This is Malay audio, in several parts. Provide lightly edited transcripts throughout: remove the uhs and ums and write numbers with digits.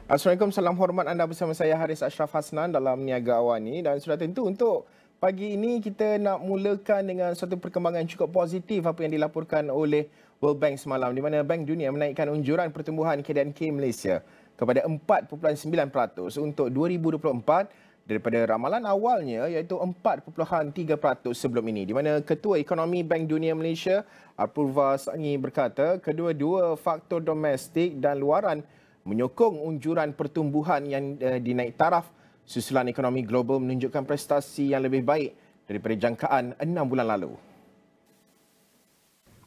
Assalamualaikum, salam hormat anda bersama saya Harits Asyraf dalam Niaga AWANI, dan sudah tentu untuk pagi ini kita nak mulakan dengan satu perkembangan cukup positif apa yang dilaporkan oleh World Bank semalam, di mana Bank Dunia menaikkan unjuran pertumbuhan KDNK Malaysia kepada 4.9% untuk 2024 daripada ramalan awalnya iaitu 4.3% sebelum ini, di mana Ketua Ekonomi Bank Dunia Malaysia Sangi berkata kedua-dua faktor domestik dan luaran menyokong unjuran pertumbuhan yang dinaik taraf susulan ekonomi global menunjukkan prestasi yang lebih baik daripada jangkaan 6 bulan lalu.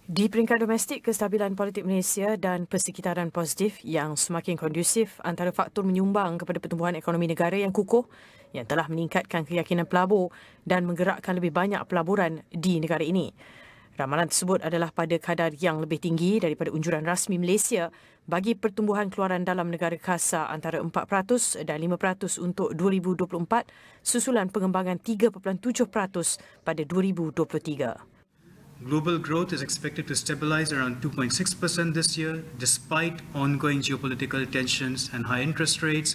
Di peringkat domestik, kestabilan politik Malaysia dan persekitaran positif yang semakin kondusif antara faktor menyumbang kepada pertumbuhan ekonomi negara yang kukuh yang telah meningkatkan keyakinan pelabur dan menggerakkan lebih banyak pelaburan di negara ini. Ramalan tersebut adalah pada kadar yang lebih tinggi daripada unjuran rasmi Malaysia bagi pertumbuhan keluaran dalam negara kasar antara 4% dan 5% untuk 2024 susulan pengembangan 3.7% pada 2023. Global growth is expected to stabilize around 2.6% this year despite ongoing geopolitical tensions and high interest rates.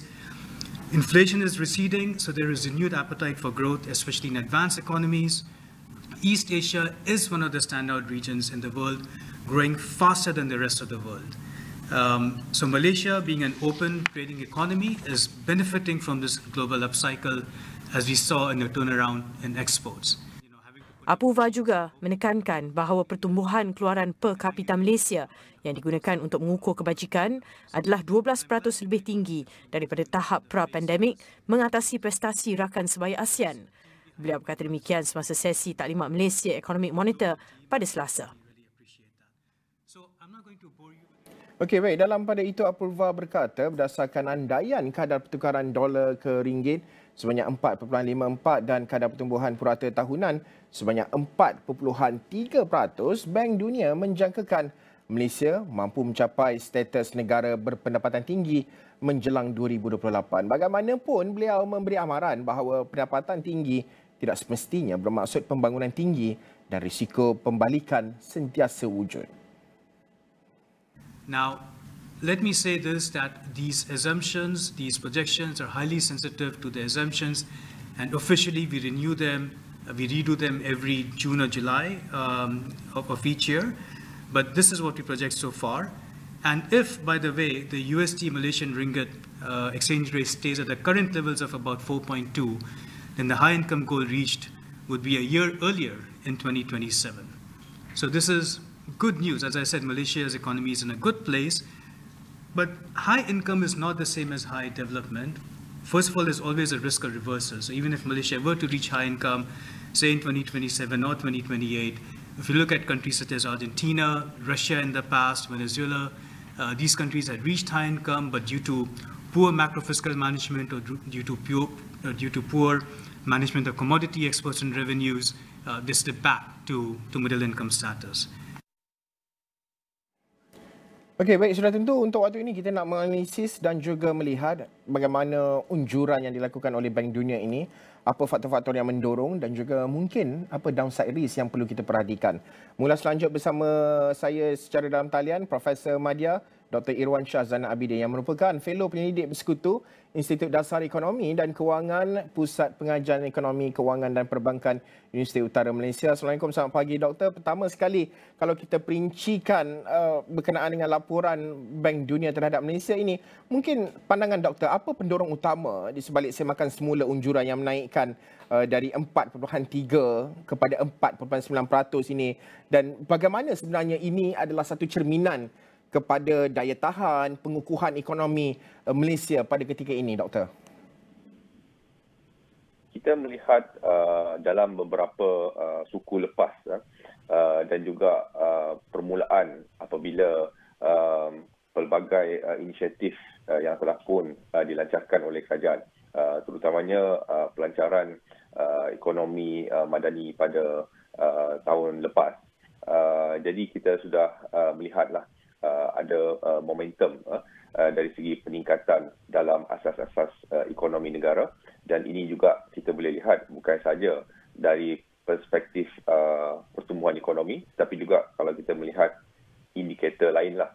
Inflation is receding, so there is renewed appetite for growth, especially in advanced economies. East Asia is one of the standout regions in the world, growing faster than the rest of the world. So Malaysia, being an open trading economy, is benefiting from this global upcycle as we saw in the turnaround in exports. Apurva juga menekankan bahawa pertumbuhan keluaran per kapita Malaysia yang digunakan untuk mengukur kebajikan adalah 12% lebih tinggi daripada tahap pra-pandemik mengatasi prestasi rakan sebaya ASEAN. Beliau berkata demikian semasa sesi Taklimat Malaysia Economic Monitor pada Selasa. Okey, baik. Dalam pada itu, Apurva berkata berdasarkan andaian kadar pertukaran dolar ke ringgit sebanyak 4.54 dan kadar pertumbuhan purata tahunan sebanyak 4.3%, Bank Dunia menjangkakan Malaysia mampu mencapai status negara berpendapatan tinggi menjelang 2028. Bagaimanapun, beliau memberi amaran bahawa pendapatan tinggi tidak semestinya bermaksud pembangunan tinggi dan risiko pembalikan sentiasa wujud. Now, let me say this, that these assumptions, these projections are highly sensitive to the assumptions, and officially we redo them every June or July of each year. But this is what we project so far. And if, by the way, the USD Malaysian ringgit exchange rate stays at the current levels of about 4.2, then the high income goal reached would be a year earlier in 2027. So this is good news. As I said, Malaysia's economy is in a good place, but high income is not the same as high development. First of all, there's always a risk of reversal. So even if Malaysia were to reach high income, say in 2027 or 2028, if you look at countries such as Argentina, Russia in the past, Venezuela, these countries had reached high income, but due to poor macro-fiscal management or due to poor management of commodity exports and revenues, they slip back to middle income status. Okey, baik. Sudah tentu untuk waktu ini kita nak menganalisis dan juga melihat bagaimana unjuran yang dilakukan oleh Bank Dunia ini, apa faktor-faktor yang mendorong dan juga mungkin apa downside risk yang perlu kita perhatikan. Mula selanjut bersama saya secara dalam talian Profesor Madya Dr. Irwan Shah Zainal Abidin yang merupakan Fellow Penyelidik Bersekutu Institut Dasar Ekonomi dan Kewangan Pusat Pengajian Ekonomi, Kewangan dan Perbankan Universiti Utara Malaysia. Assalamualaikum, selamat pagi Doktor. Pertama sekali, kalau kita perincikan berkenaan dengan laporan Bank Dunia terhadap Malaysia ini, mungkin pandangan Doktor, apa pendorong utama di sebalik semakan semula unjuran yang menaikkan dari 4.3 kepada 4.9% ini, dan bagaimana sebenarnya ini adalah satu cerminan kepada daya tahan pengukuhan ekonomi Malaysia pada ketika ini, Doktor? Kita melihat dalam beberapa suku lepas dan juga permulaan apabila pelbagai inisiatif yang telah pun dilancarkan oleh kerajaan, terutamanya pelancaran ekonomi madani pada tahun lepas. Jadi kita sudah melihatlah ada momentum dari segi peningkatan dalam asas-asas ekonomi negara, dan ini juga kita boleh lihat bukan saja dari perspektif pertumbuhan ekonomi, tapi juga kalau kita melihat indikator lainlah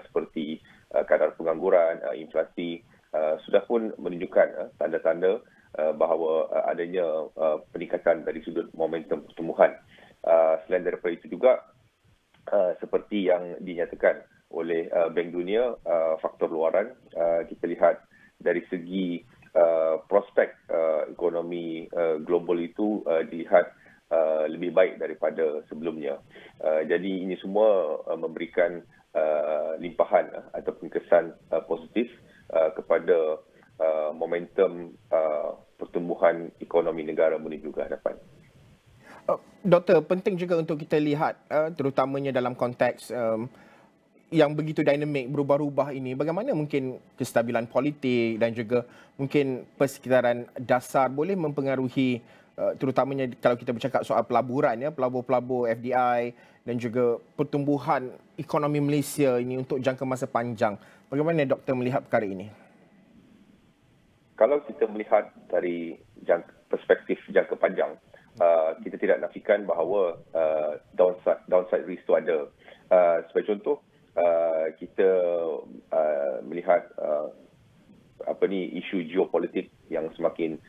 seperti kadar pengangguran, inflasi sudah pun menunjukkan tanda-tanda bahawa adanya peningkatan dari sudut momentum pertumbuhan. Selain daripada itu juga, seperti yang dinyatakan oleh Bank Dunia, faktor luaran, kita lihat dari segi prospek ekonomi global itu dilihat lebih baik daripada sebelumnya. Jadi ini semua memberikan limpahan ataupun kesan positif kepada momentum pertumbuhan ekonomi negara menuju ke hadapan. Doktor, penting juga untuk kita lihat terutamanya dalam konteks yang begitu dinamik, berubah-ubah ini, bagaimana mungkin kestabilan politik dan juga mungkin persekitaran dasar boleh mempengaruhi terutamanya kalau kita bercakap soal pelaburan, ya, pelabur-pelabur FDI dan juga pertumbuhan ekonomi Malaysia ini untuk jangka masa panjang. Bagaimana doktor melihat perkara ini? Kalau kita melihat dari perspektif jangka panjang, kita tidak nafikan bahawa downside risk itu ada. Sebagai contoh, kita melihat isu geopolitik yang semakin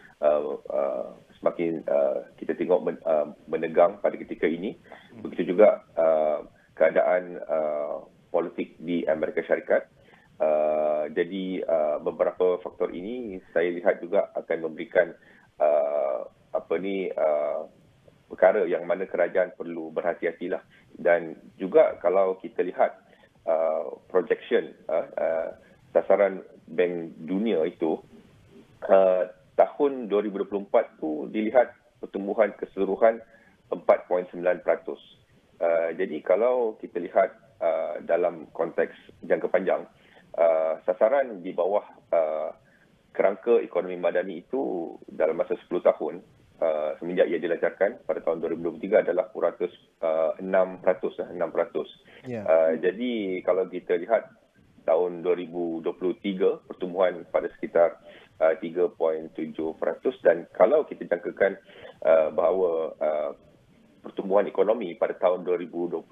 kita tengok menegang pada ketika ini. Begitu juga keadaan politik di Amerika Syarikat. Jadi beberapa faktor ini saya lihat juga akan memberikan perkara yang mana kerajaan perlu berhati-hatilah. Dan juga kalau kita lihat projection sasaran Bank Dunia itu, tahun 2024 tu dilihat pertumbuhan keseluruhan 4.9%. Jadi kalau kita lihat dalam konteks jangka panjang, sasaran di bawah kerangka ekonomi madani itu dalam masa 10 tahun semenjak ia dilancarkan pada tahun 2023 adalah puratus 6%. Jadi kalau kita lihat tahun 2023 pertumbuhan pada sekitar 3.7%, dan kalau kita jangkakan bahawa pertumbuhan ekonomi pada tahun 2024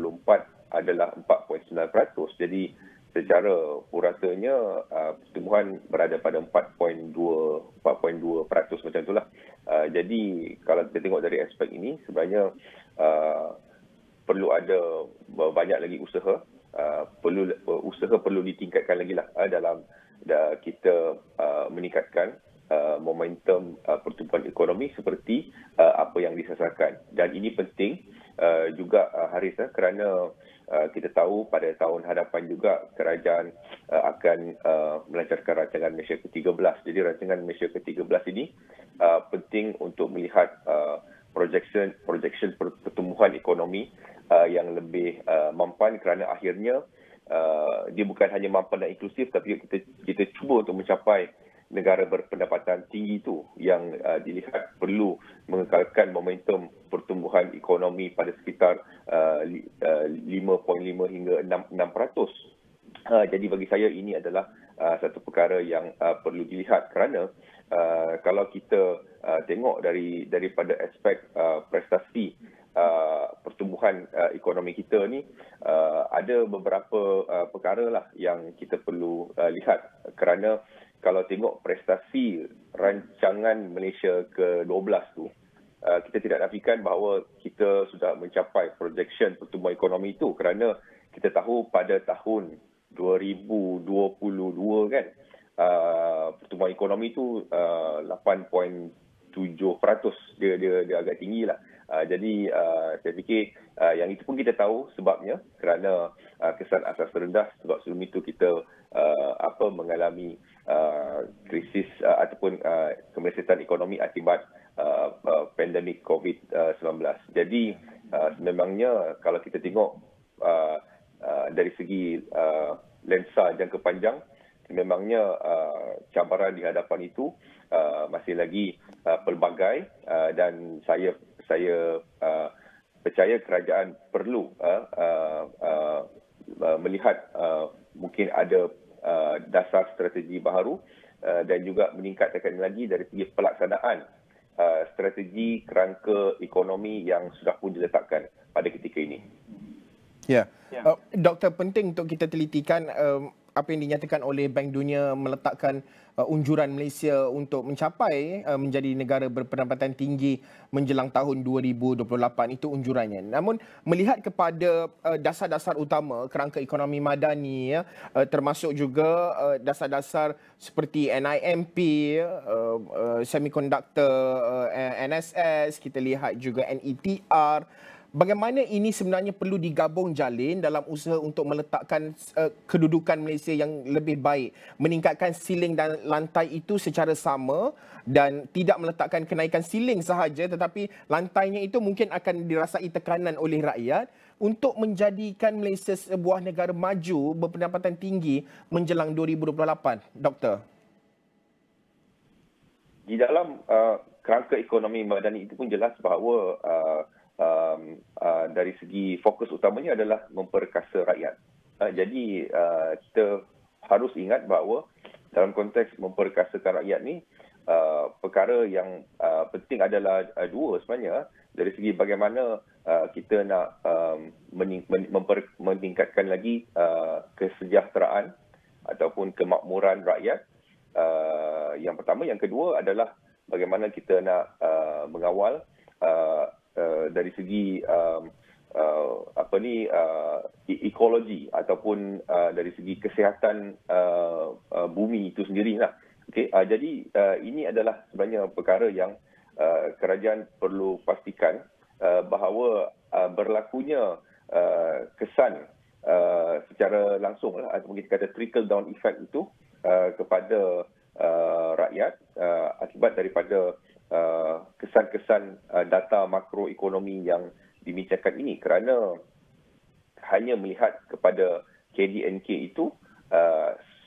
adalah 4.9%, jadi secara puratanya pertumbuhan berada pada 4.2% macam itulah. Jadi kalau kita tengok dari aspek ini, sebenarnya perlu ada banyak lagi usaha, perlu ditingkatkan lagi lah dalam kita meningkatkan momentum pertumbuhan ekonomi seperti apa yang disasarkan. Dan ini penting juga, Harits, kerana kita tahu pada tahun hadapan juga kerajaan akan melancarkan rancangan Malaysia ke-13. Jadi rancangan Malaysia ke-13 ini penting untuk melihat projection pertumbuhan ekonomi yang lebih mampan, kerana akhirnya dia bukan hanya mampan dan inklusif, tapi kita cuba untuk mencapai negara berpendapatan tinggi itu yang dilihat perlu mengekalkan momentum pertumbuhan ekonomi pada sekitar 5.5 hingga 6%. Jadi bagi saya ini adalah satu perkara yang perlu dilihat, kerana kalau kita tengok daripada aspek prestasi pertumbuhan ekonomi kita ni, ada beberapa perkara lah yang kita perlu lihat, kerana kalau tengok prestasi rancangan Malaysia ke-12 tu, kita tidak nafikan bahawa kita sudah mencapai projection pertumbuhan ekonomi itu, kerana kita tahu pada tahun 2022 kan, pertumbuhan ekonomi itu 8.7%, dia agak tinggi lah. Jadi saya fikir yang itu pun kita tahu sebabnya, kerana kesan asas rendah, sebab sebelum itu kita mengalami krisis ataupun kemelesetan ekonomi akibat pandemik COVID-19. Jadi memangnya kalau kita tengok dari segi lensa jangka panjang, memangnya cabaran di hadapan itu masih lagi pelbagai, dan saya percaya kerajaan perlu melihat mungkin ada dasar strategi baru dan juga meningkatkan lagi dari segi pelaksanaan strategi kerangka ekonomi yang sudah pun diletakkan pada ketika ini. Ya, Doktor, penting untuk kita telitikan apa yang dinyatakan oleh Bank Dunia meletakkan unjuran Malaysia untuk mencapai menjadi negara berpendapatan tinggi menjelang tahun 2028, itu unjurannya. Namun melihat kepada dasar-dasar utama kerangka ekonomi madani, termasuk juga dasar-dasar seperti NIMP, semiconductor, NSS, kita lihat juga NETR. Bagaimana ini sebenarnya perlu digabung jalin dalam usaha untuk meletakkan kedudukan Malaysia yang lebih baik, meningkatkan siling dan lantai itu secara sama dan tidak meletakkan kenaikan siling sahaja, tetapi lantainya itu mungkin akan dirasai tekanan oleh rakyat untuk menjadikan Malaysia sebuah negara maju berpendapatan tinggi menjelang 2028, Doktor. Di dalam kerangka ekonomi madani itu pun jelas bahawa dari segi fokus utamanya adalah memperkasa rakyat. Jadi kita harus ingat bahawa dalam konteks memperkasakan rakyat ni, perkara yang penting adalah dua sebenarnya. Dari segi bagaimana kita nak meningkatkan lagi kesejahteraan ataupun kemakmuran rakyat. Yang pertama, yang kedua adalah bagaimana kita nak mengawal dari segi ekologi ataupun dari segi kesihatan bumi itu sendirilah. Okey, jadi ini adalah sebenarnya perkara yang kerajaan perlu pastikan bahawa berlakunya kesan secara langsung lah, ataupun kita kata trickle down effect itu kepada rakyat akibat daripada kesan-kesan data makroekonomi yang dibincangkan ini, kerana hanya melihat kepada KDNK itu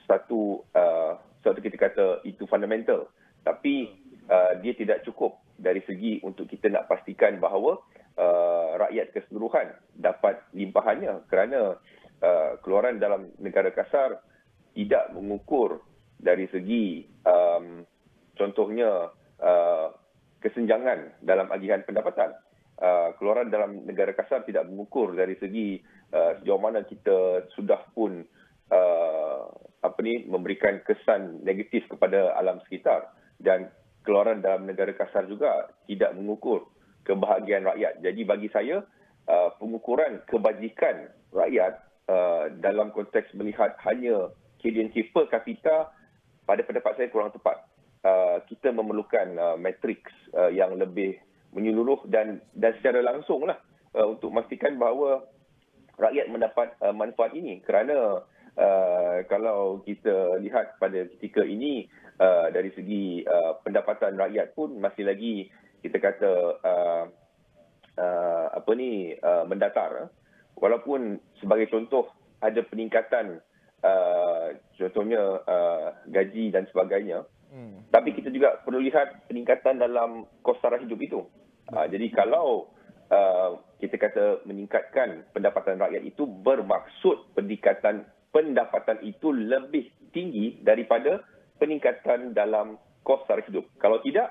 satu kita kata itu fundamental, tapi dia tidak cukup dari segi untuk kita nak pastikan bahawa rakyat keseluruhan dapat limpahannya, kerana keluaran dalam negara kasar tidak mengukur dari segi contohnya kesenjangan dalam agihan pendapatan. Keluaran dalam negara kasar tidak mengukur dari segi sejauh mana kita sudah pun memberikan kesan negatif kepada alam sekitar, dan keluaran dalam negara kasar juga tidak mengukur kebahagiaan rakyat. Jadi bagi saya pengukuran kebajikan rakyat dalam konteks melihat hanya KDNK per kapita, pada pendapat saya kurang tepat. Kita memerlukan matriks yang lebih menyeluruh dan secara langsung lah untuk memastikan bahawa rakyat mendapat manfaat ini, kerana kalau kita lihat pada ketika ini dari segi pendapatan rakyat pun masih lagi kita kata mendatar, walaupun sebagai contoh ada peningkatan contohnya gaji dan sebagainya. Tapi kita juga perlu lihat peningkatan dalam kos sara hidup itu. Jadi kalau kita kata meningkatkan pendapatan rakyat itu bermaksud peningkatan pendapatan itu lebih tinggi daripada peningkatan dalam kos sara hidup. Kalau tidak,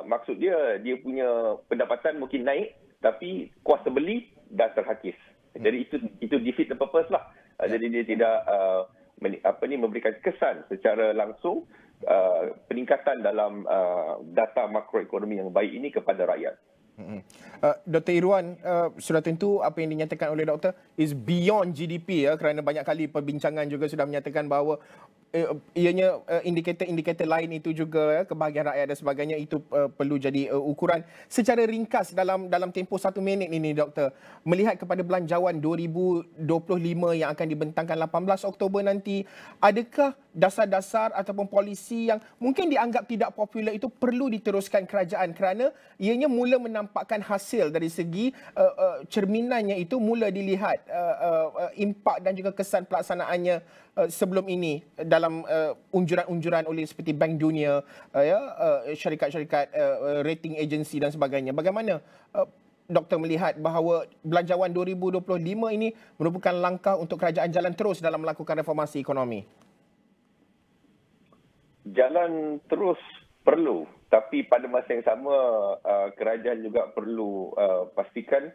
maksud dia punya pendapatan mungkin naik tapi kuasa beli dah terhakis. Jadi itu defeat the purpose lah. Jadi dia tidak memberikan kesan secara langsung peningkatan dalam data makroekonomi yang baik ini kepada rakyat. Dr. Irwan, sudah tentu apa yang dinyatakan oleh doktor is beyond GDP, kerana banyak kali perbincangan juga sudah menyatakan bahawa ianya indikator-indikator lain itu juga, kebahagiaan rakyat dan sebagainya, itu perlu jadi ukuran. Secara ringkas dalam tempoh 1 minit ini, doktor, melihat kepada Belanjawan 2025 yang akan dibentangkan 18 Oktober nanti, adakah dasar-dasar ataupun polisi yang mungkin dianggap tidak popular itu perlu diteruskan kerajaan, kerana ianya mula menampakkan hasil dari segi cerminannya itu mula dilihat impak dan juga kesan pelaksanaannya sebelum ini dalam unjuran-unjuran oleh seperti Bank Dunia, syarikat-syarikat rating agency dan sebagainya. Bagaimana doktor melihat bahawa Belanjawan 2025 ini merupakan langkah untuk kerajaan jalan terus dalam melakukan reformasi ekonomi? Jalan terus perlu, tapi pada masa yang sama kerajaan juga perlu pastikan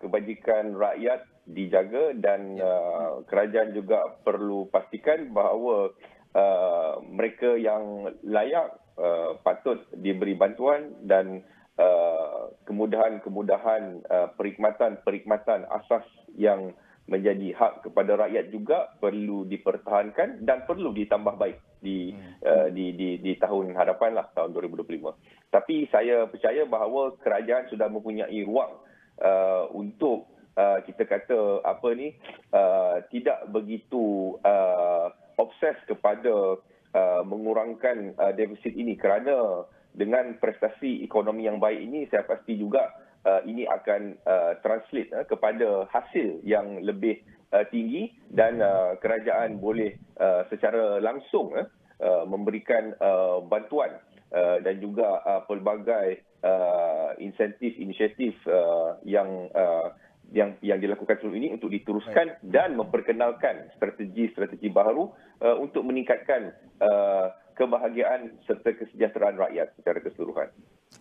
kebajikan rakyat dijaga dan kerajaan juga perlu pastikan bahawa mereka yang layak patut diberi bantuan dan kemudahan-kemudahan perkhidmatan asas yang menjadi hak kepada rakyat juga perlu dipertahankan dan perlu ditambah baik di tahun hadapan lah, tahun 2025. Tapi saya percaya bahawa kerajaan sudah mempunyai ruang untuk kita kata tidak begitu obses kepada mengurangkan defisit ini, kerana dengan prestasi ekonomi yang baik ini saya pasti juga ini akan translate kepada hasil yang lebih tinggi dan kerajaan boleh secara langsung memberikan bantuan dan juga pelbagai inisiatif yang dilakukan sebelum ini untuk diteruskan dan memperkenalkan strategi baru untuk meningkatkan kebahagiaan serta kesejahteraan rakyat secara keseluruhan.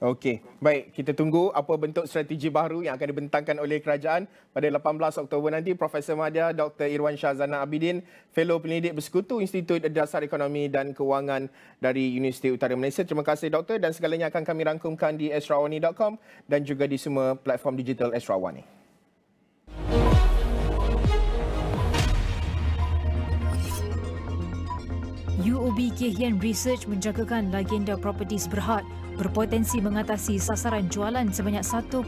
Okey, baik. Kita tunggu apa bentuk strategi baru yang akan dibentangkan oleh kerajaan pada 18 Oktober nanti. Profesor Madya Dr. Irwan Shahzana Abidin, Fellow Pendidik Bersekutu Institut Dasar Ekonomi dan Kewangan dari Universiti Utara Malaysia. Terima kasih Doktor, dan segalanya akan kami rangkumkan di astrawani.com dan juga di semua platform digital Astro Awani. UOB Kehian Research menjangkakan legenda properties Berhad berpotensi mengatasi sasaran jualan sebanyak 1.2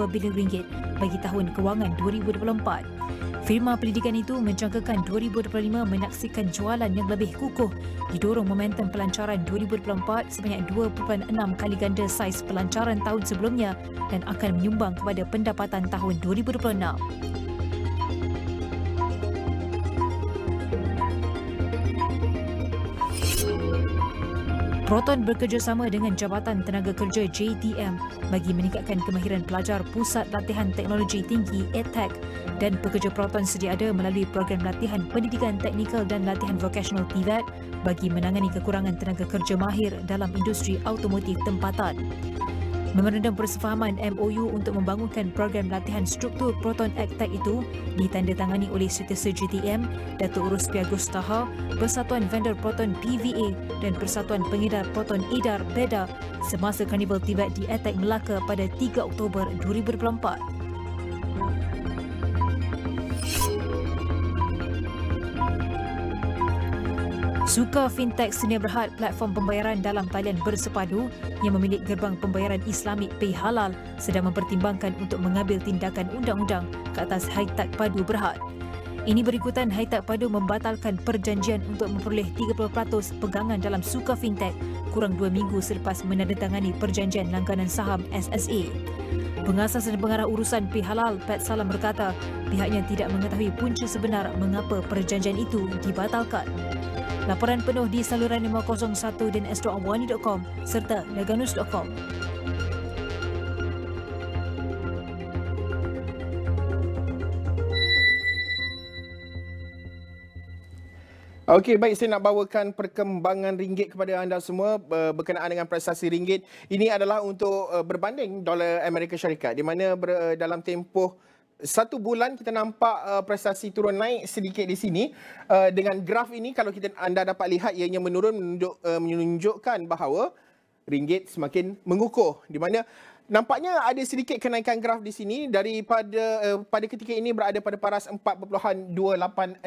bilion ringgit bagi tahun kewangan 2024. Firma pendidikan itu menjangkakan 2025 menyaksikan jualan yang lebih kukuh didorong momentum pelancaran 2024 sebanyak 2.6 kali ganda saiz pelancaran tahun sebelumnya dan akan menyumbang kepada pendapatan tahun 2026. Proton bekerjasama dengan Jabatan Tenaga Kerja JTM bagi meningkatkan kemahiran pelajar Pusat Latihan Teknologi Tinggi EdTech dan pekerja Proton sedia ada melalui program latihan pendidikan teknikal dan latihan vocational TVET bagi menangani kekurangan tenaga kerja mahir dalam industri automotif tempatan. Memorandum persefahaman MOU untuk membangunkan program latihan struktur Proton EdTech itu ditandatangani oleh Setiausaha JTM, Datuk Urus Piagus Taha, Persatuan Vendor Proton PVA dan Persatuan Pengedar Proton IDAR BEDA semasa Karnival TVET di EdTech Melaka pada 3 Oktober 2024. Suka Fintech Seni Berhad, platform pembayaran dalam talian bersepadu yang memiliki gerbang pembayaran Islamik Pay Halal, sedang mempertimbangkan untuk mengambil tindakan undang-undang ke atas High-Tech Padu Berhad. Ini berikutan High-Tech Padu membatalkan perjanjian untuk memperoleh 30% pegangan dalam Suka Fintech kurang 2 minggu selepas menandatangani perjanjian langganan saham SSA. Pengasas dan pengarah urusan Pay Halal, Pat Salam berkata pihaknya tidak mengetahui punca sebenar mengapa perjanjian itu dibatalkan. Laporan penuh di saluran 501 dan astroawani.com serta leganus.com. Okey, baik, saya nak bawakan perkembangan ringgit kepada anda semua berkenaan dengan prestasi ringgit. Ini adalah untuk berbanding dolar Amerika Syarikat, di mana dalam tempoh 1 bulan kita nampak prestasi turun naik sedikit di sini. Dengan graf ini kalau anda dapat lihat ianya menurun, menunjukkan bahawa ringgit semakin mengukuh, di mana nampaknya ada sedikit kenaikan graf di sini daripada pada ketika ini berada pada paras 4.2865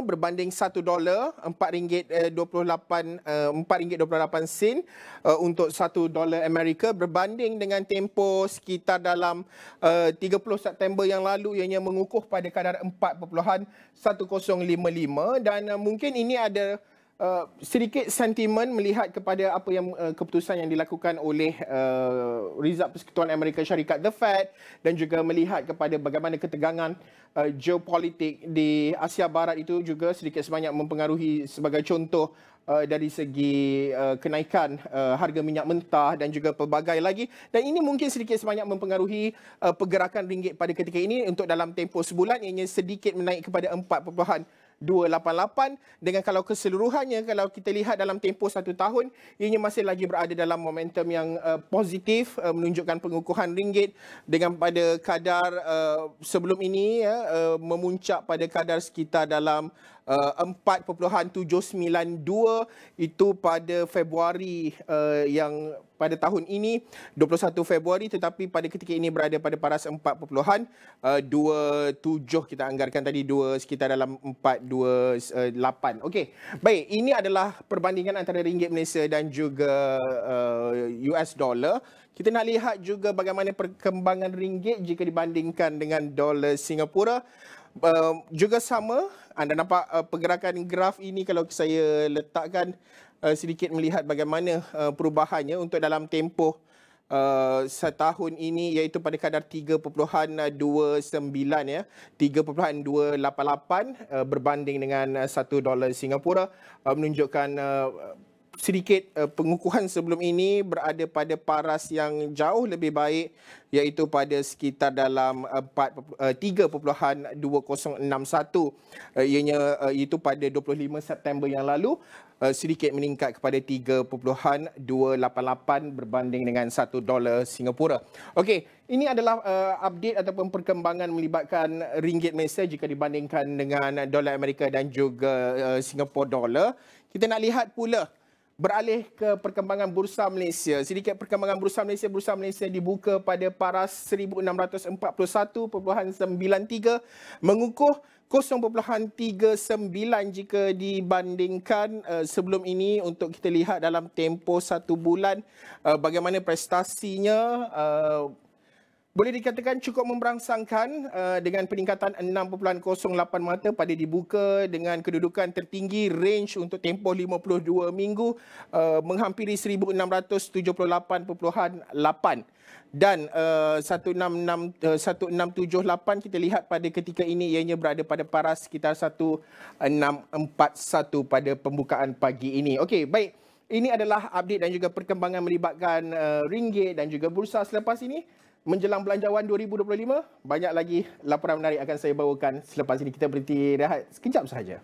berbanding $1 RM4.28 untuk $1 Amerika, berbanding dengan tempoh sekitar dalam 30 September yang lalu ianya mengukuh pada kadar 4.1055, dan mungkin ini ada sedikit sentimen melihat kepada apa yang keputusan yang dilakukan oleh Rizal Persekutuan Amerika Syarikat, The Fed, dan juga melihat kepada bagaimana ketegangan geopolitik di Asia Barat itu juga sedikit sebanyak mempengaruhi, sebagai contoh dari segi kenaikan harga minyak mentah dan juga pelbagai lagi, dan ini mungkin sedikit sebanyak mempengaruhi pergerakan ringgit pada ketika ini. Untuk dalam tempoh sebulan ianya sedikit menaik kepada 4.28 288 dengan kalau keseluruhannya kalau kita lihat dalam tempoh 1 tahun ianya masih lagi berada dalam momentum yang positif menunjukkan pengukuhan ringgit dengan pada kadar sebelum ini memuncak pada kadar sekitar dalam 4.792 itu pada Februari yang pada tahun ini 21 Februari tetapi pada ketika ini berada pada paras 4.27 kita anggarkan tadi sekitar dalam 428. Okey. Baik, ini adalah perbandingan antara ringgit Malaysia dan juga US dollar. Kita nak lihat juga bagaimana perkembangan ringgit jika dibandingkan dengan dolar Singapura. Juga sama, anda nampak pergerakan graf ini kalau saya letakkan sedikit melihat bagaimana perubahannya untuk dalam tempoh setahun ini iaitu pada kadar 3.29 ya, 3.288 berbanding dengan $1 Singapura menunjukkan sedikit pengukuhan sebelum ini berada pada paras yang jauh lebih baik iaitu pada sekitar dalam 3.2061 ianya itu pada 25 September yang lalu sedikit meningkat kepada 3.288 berbanding dengan $1 Singapura. Okey, ini adalah update ataupun perkembangan melibatkan ringgit Malaysia jika dibandingkan dengan dolar Amerika dan juga Singapore dollar. Kita nak lihat pula beralih ke perkembangan Bursa Malaysia. Sedikit perkembangan Bursa Malaysia. Bursa Malaysia dibuka pada paras 1641.93 mengukuh 0.39 jika dibandingkan sebelum ini. Untuk kita lihat dalam tempoh 1 bulan bagaimana prestasinya, boleh dikatakan cukup memberangsangkan dengan peningkatan 6.08 mata pada dibuka dengan kedudukan tertinggi range untuk tempoh 52 minggu menghampiri 1678.8 dan 1678 kita lihat pada ketika ini ianya berada pada paras sekitar 1641 pada pembukaan pagi ini. Okey, baik. Ini adalah update dan juga perkembangan melibatkan ringgit dan juga bursa selepas ini. Menjelang Belanjawan 2025, banyak lagi laporan menarik akan saya bawakan. Selepas ini kita berhenti rehat sekejap sahaja.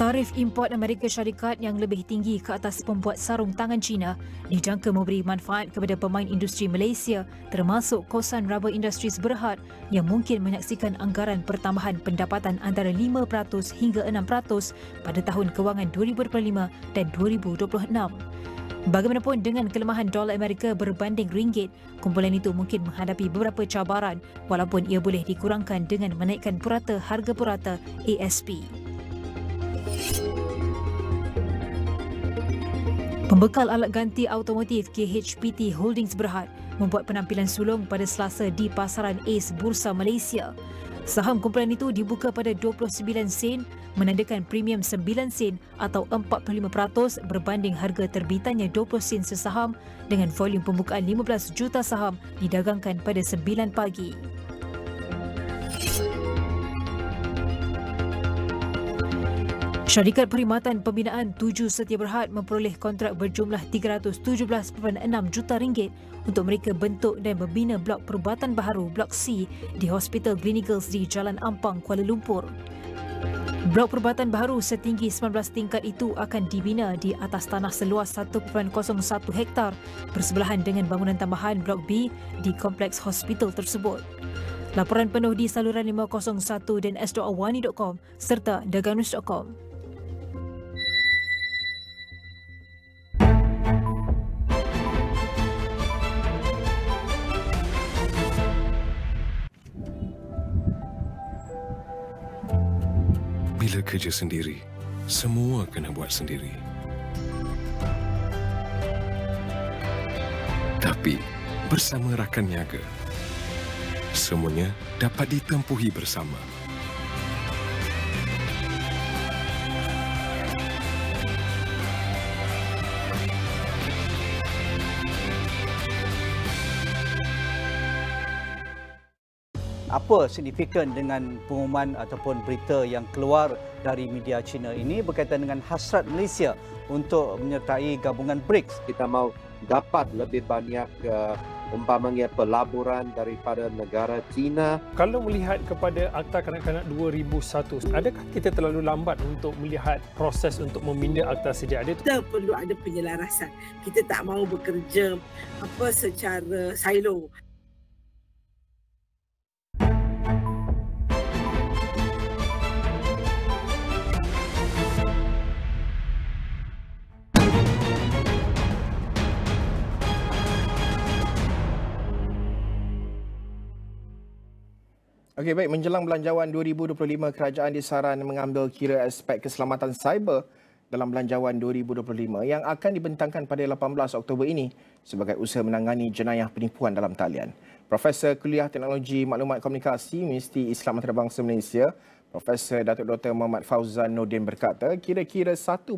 Tarif import Amerika Syarikat yang lebih tinggi ke atas pembuat sarung tangan China dijangka memberi manfaat kepada pemain industri Malaysia termasuk Kosan Rubber Industries Berhad yang mungkin menyaksikan anggaran pertambahan pendapatan antara 5% hingga 6% pada tahun kewangan 2025 dan 2026. Bagaimanapun dengan kelemahan dolar Amerika berbanding ringgit, kumpulan itu mungkin menghadapi beberapa cabaran walaupun ia boleh dikurangkan dengan menaikkan purata harga purata ASP. Pembekal alat ganti automotif KHPT Holdings Berhad membuat penampilan sulung pada Selasa di pasaran ACE Bursa Malaysia. Saham kumpulan itu dibuka pada 29 sen, menandakan premium 9 sen atau 45% berbanding harga terbitannya 20 sen sesaham dengan volume pembukaan 15 juta saham didagangkan pada 9 pagi. Syarikat Perkhidmatan Pembinaan 7 Setia Berhad memperoleh kontrak berjumlah 317.6 juta ringgit untuk mereka bentuk dan membina blok perubatan baharu Blok C di Hospital Gleneagles di Jalan Ampang, Kuala Lumpur. Blok perubatan baharu setinggi 19 tingkat itu akan dibina di atas tanah seluas 1.01 hektar bersebelahan dengan bangunan tambahan Blok B di kompleks hospital tersebut. Laporan penuh di saluran 501 dan astro.awani.com serta daganus.com. Bila kerja sendiri, semua kena buat sendiri. Tapi, bersama rakan niaga, semuanya dapat ditempuhi bersama. Apa signifikan dengan pengumuman ataupun berita yang keluar dari media China ini berkaitan dengan hasrat Malaysia untuk menyertai gabungan BRICS? Kita mahu dapat lebih banyak umpamanya pelaburan daripada negara China. Kalau melihat kepada Akta Kanak-Kanak 2001, adakah kita terlalu lambat untuk melihat proses untuk meminda akta sedia ada? Kita perlu ada penyelarasan. Kita tak mahu bekerja secara silo. Okey, baik. Menjelang Belanjawan 2025, kerajaan disaran mengambil kira aspek keselamatan cyber dalam Belanjawan 2025 yang akan dibentangkan pada 18 Oktober ini sebagai usaha menangani jenayah penipuan dalam talian. Profesor Kuliah Teknologi Maklumat Komunikasi Universiti Islam Antarabangsa Malaysia, Profesor Datuk Dr. Muhammad Fauzan Nordin berkata, kira-kira 1.3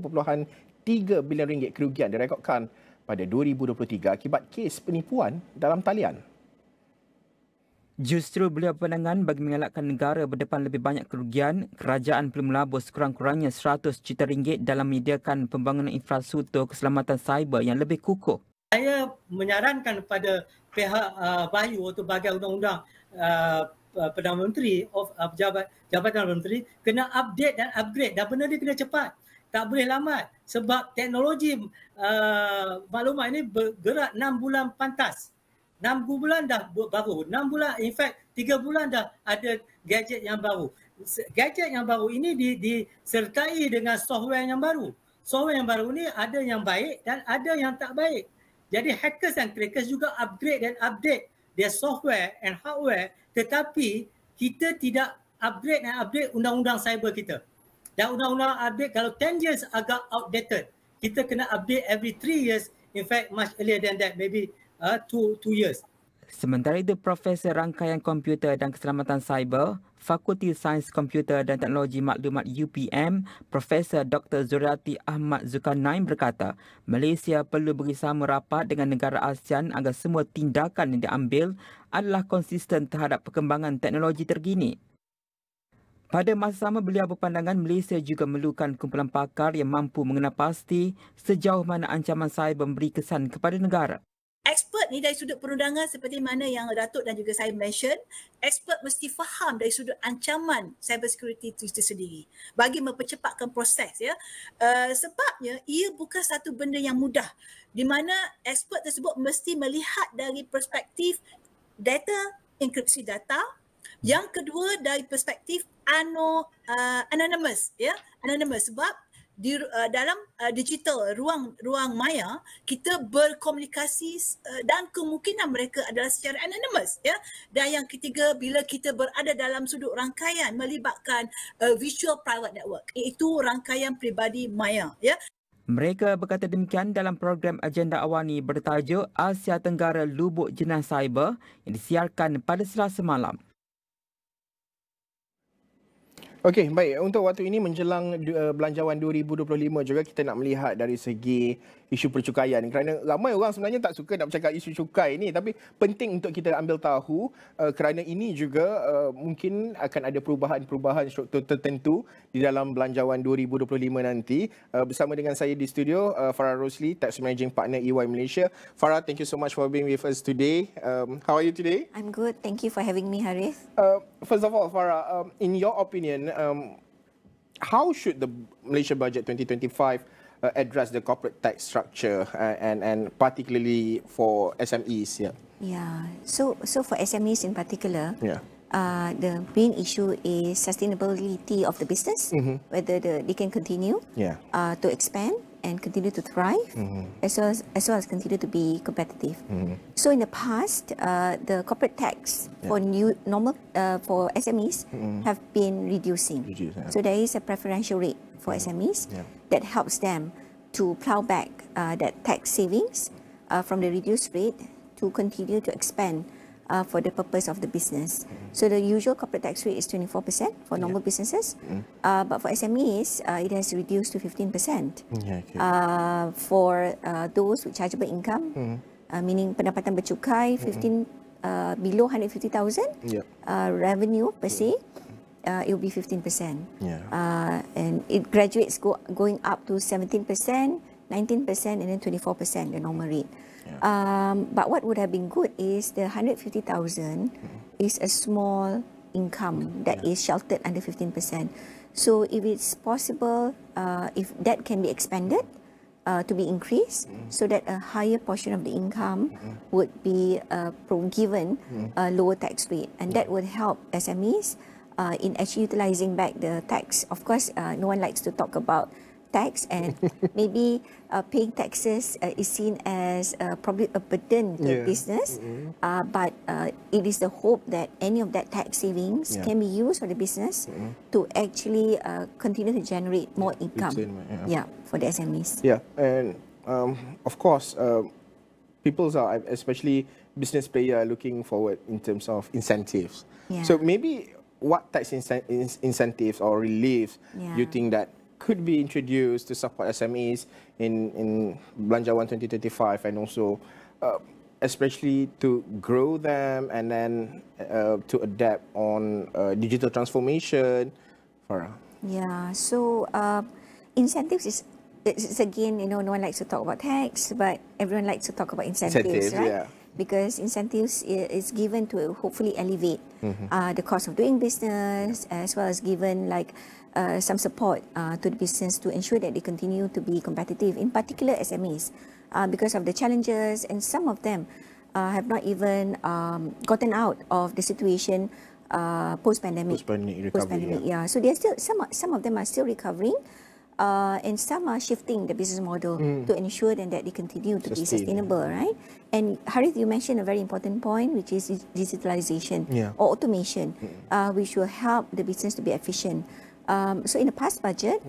bilion ringgit kerugian direkodkan pada 2023 akibat kes penipuan dalam talian. Justru beliau berpandangan bagi mengelakkan negara berdepan lebih banyak kerugian, kerajaan perlu melabur sekurang-kurangnya 100 juta ringgit dalam menyediakan pembangunan infrastruktur keselamatan cyber yang lebih kukuh. Saya menyarankan kepada pihak Bayu atau bahagian undang-undang Perdana Menteri, Jabatan Menteri, kena update dan upgrade dan benda ni kena cepat. Tak boleh lambat sebab teknologi maklumat ini bergerak 6 bulan pantas. 6 bulan dah baru. 6 bulan, in fact 3 bulan dah ada gadget yang baru. Gadget yang baru ini disertai dengan software yang baru. Software yang baru ni ada yang baik dan ada yang tak baik. Jadi hackers dan crackers juga upgrade dan update their software and hardware, tetapi kita tidak upgrade dan update undang-undang cyber kita. Dan undang-undang update kalau 10 years agak outdated. Kita kena update every 3 years. In fact, much earlier than that, maybe 2 years. Sementara itu, Profesor Rangkaian Komputer dan Keselamatan Cyber, Fakulti Sains Komputer dan Teknologi Maklumat UPM, Profesor Dr. Zuriati Ahmad Zulkarnain berkata, Malaysia perlu bersama rapat dengan negara ASEAN agar semua tindakan yang diambil adalah konsisten terhadap perkembangan teknologi terkini. Pada masa sama, beliau berpandangan Malaysia juga memerlukan kumpulan pakar yang mampu mengenal pasti sejauh mana ancaman cyber memberi kesan kepada negara. Expert ni dari sudut perundangan seperti mana yang Datuk dan juga saya mention, expert mesti faham dari sudut ancaman cyber security itu sendiri bagi mempercepatkan proses, ya. Sebabnya ia bukan satu benda yang mudah di mana expert tersebut mesti melihat dari perspektif data, enkripsi data. Yang kedua dari perspektif anonymous, ya, anonymous sebab di dalam digital ruang maya kita berkomunikasi dan kemungkinan mereka adalah secara anonymous, ya. Dan yang ketiga, bila kita berada dalam sudut rangkaian melibatkan virtual private network, iaitu rangkaian peribadi maya, ya. Mereka berkata demikian dalam program agenda AWANI bertajuk Asia Tenggara Lubuk Jenayah Cyber yang disiarkan pada Selasa malam. Okey, baik. Untuk waktu ini menjelang Belanjawan 2025 juga kita nak melihat dari segi isu percukaian. Kerana ramai orang sebenarnya tak suka nak bercakap isu cukai ni, tapi penting untuk kita ambil tahu kerana ini juga mungkin akan ada perubahan-perubahan struktur tertentu di dalam Belanjawan 2025 nanti. Bersama dengan saya di studio, Farah Rosli, Tax Managing Partner EY Malaysia. Farah, thank you so much for being with us today. How are you today? I'm good. Thank you for having me, Harits. First of all, Farah, in your opinion, how should the Malaysia Budget 2025 address the corporate tax structure and particularly for SMEs? Yeah. So for SMEs in particular, the main issue is sustainability of the business, whether they can continue to expand and continue to thrive, as well as continue to be competitive. So in the past, the corporate tax for for SMEs have been reducing. So there is a preferential rate for SMEs that helps them to plow back that tax savings from the reduced rate to continue to expand for the purpose of the business. So the usual corporate tax rate is 24% for normal businesses, but for SMEs, it has reduced to 15%. For those with chargeable income, meaning pendapatan bercukai, 15 below 150,000 revenue per se, it will be 15%. And it graduates going up to 17%, 19%, and then 24%, the normal rate. But what would have been good is the 150,000 is a small income that is sheltered under 15%. So if it's possible, if that can be expanded to be increased, so that a higher portion of the income would be given a lower tax rate, and that would help SMEs in actually utilizing back the tax. Of course, no one likes to talk about tax, and maybe paying taxes is seen as probably a burden to business, but it is the hope that any of that tax savings can be used for the business to actually continue to generate more income for the SMEs. And of course, people are, especially business players, are looking forward in terms of incentives. So maybe what tax incentives or reliefs you think that could be introduced to support SMEs in Belanjawan 2035, and also especially to grow them, and then to adapt on digital transformation? Farah? So incentives is again, no one likes to talk about tax, but everyone likes to talk about incentives, right? Because incentives is given to hopefully elevate the cost of doing business, as well as given some support to the business to ensure that they continue to be competitive, in particular SMEs, because of the challenges, and some of them have not even gotten out of the situation post-pandemic. So they are still, some of them are still recovering, and some are shifting the business model to ensure that they continue to be sustainable, right? And Harits, you mentioned a very important point, which is digitalization or automation, which will help the business to be efficient. So in the past budget,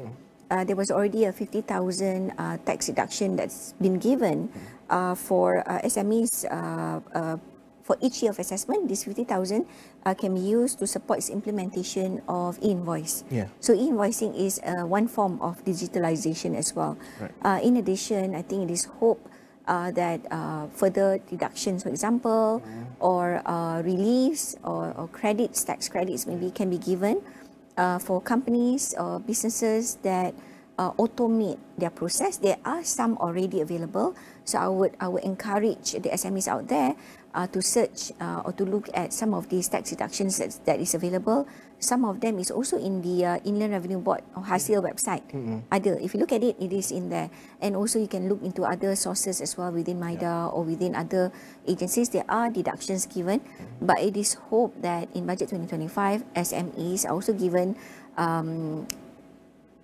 there was already a 50,000 tax reduction that's been given for SMEs. For each year of assessment, this 50,000 can be used to support its implementation of e-invoice. So e-invoicing is one form of digitalization as well. In addition, I think it is hope that further deductions, for example, or reliefs or credits, tax credits maybe can be given for companies or businesses that automate their process. There are some already available, so I would encourage the SMEs out there to search or to look at some of these tax deductions that is available. Some of them is also in the Inland Revenue Board or Hasil website. If you look at it, it is in there. And also you can look into other sources as well within MIDA or within other agencies. There are deductions given, but it is hoped that in Budget 2025, SMEs are also given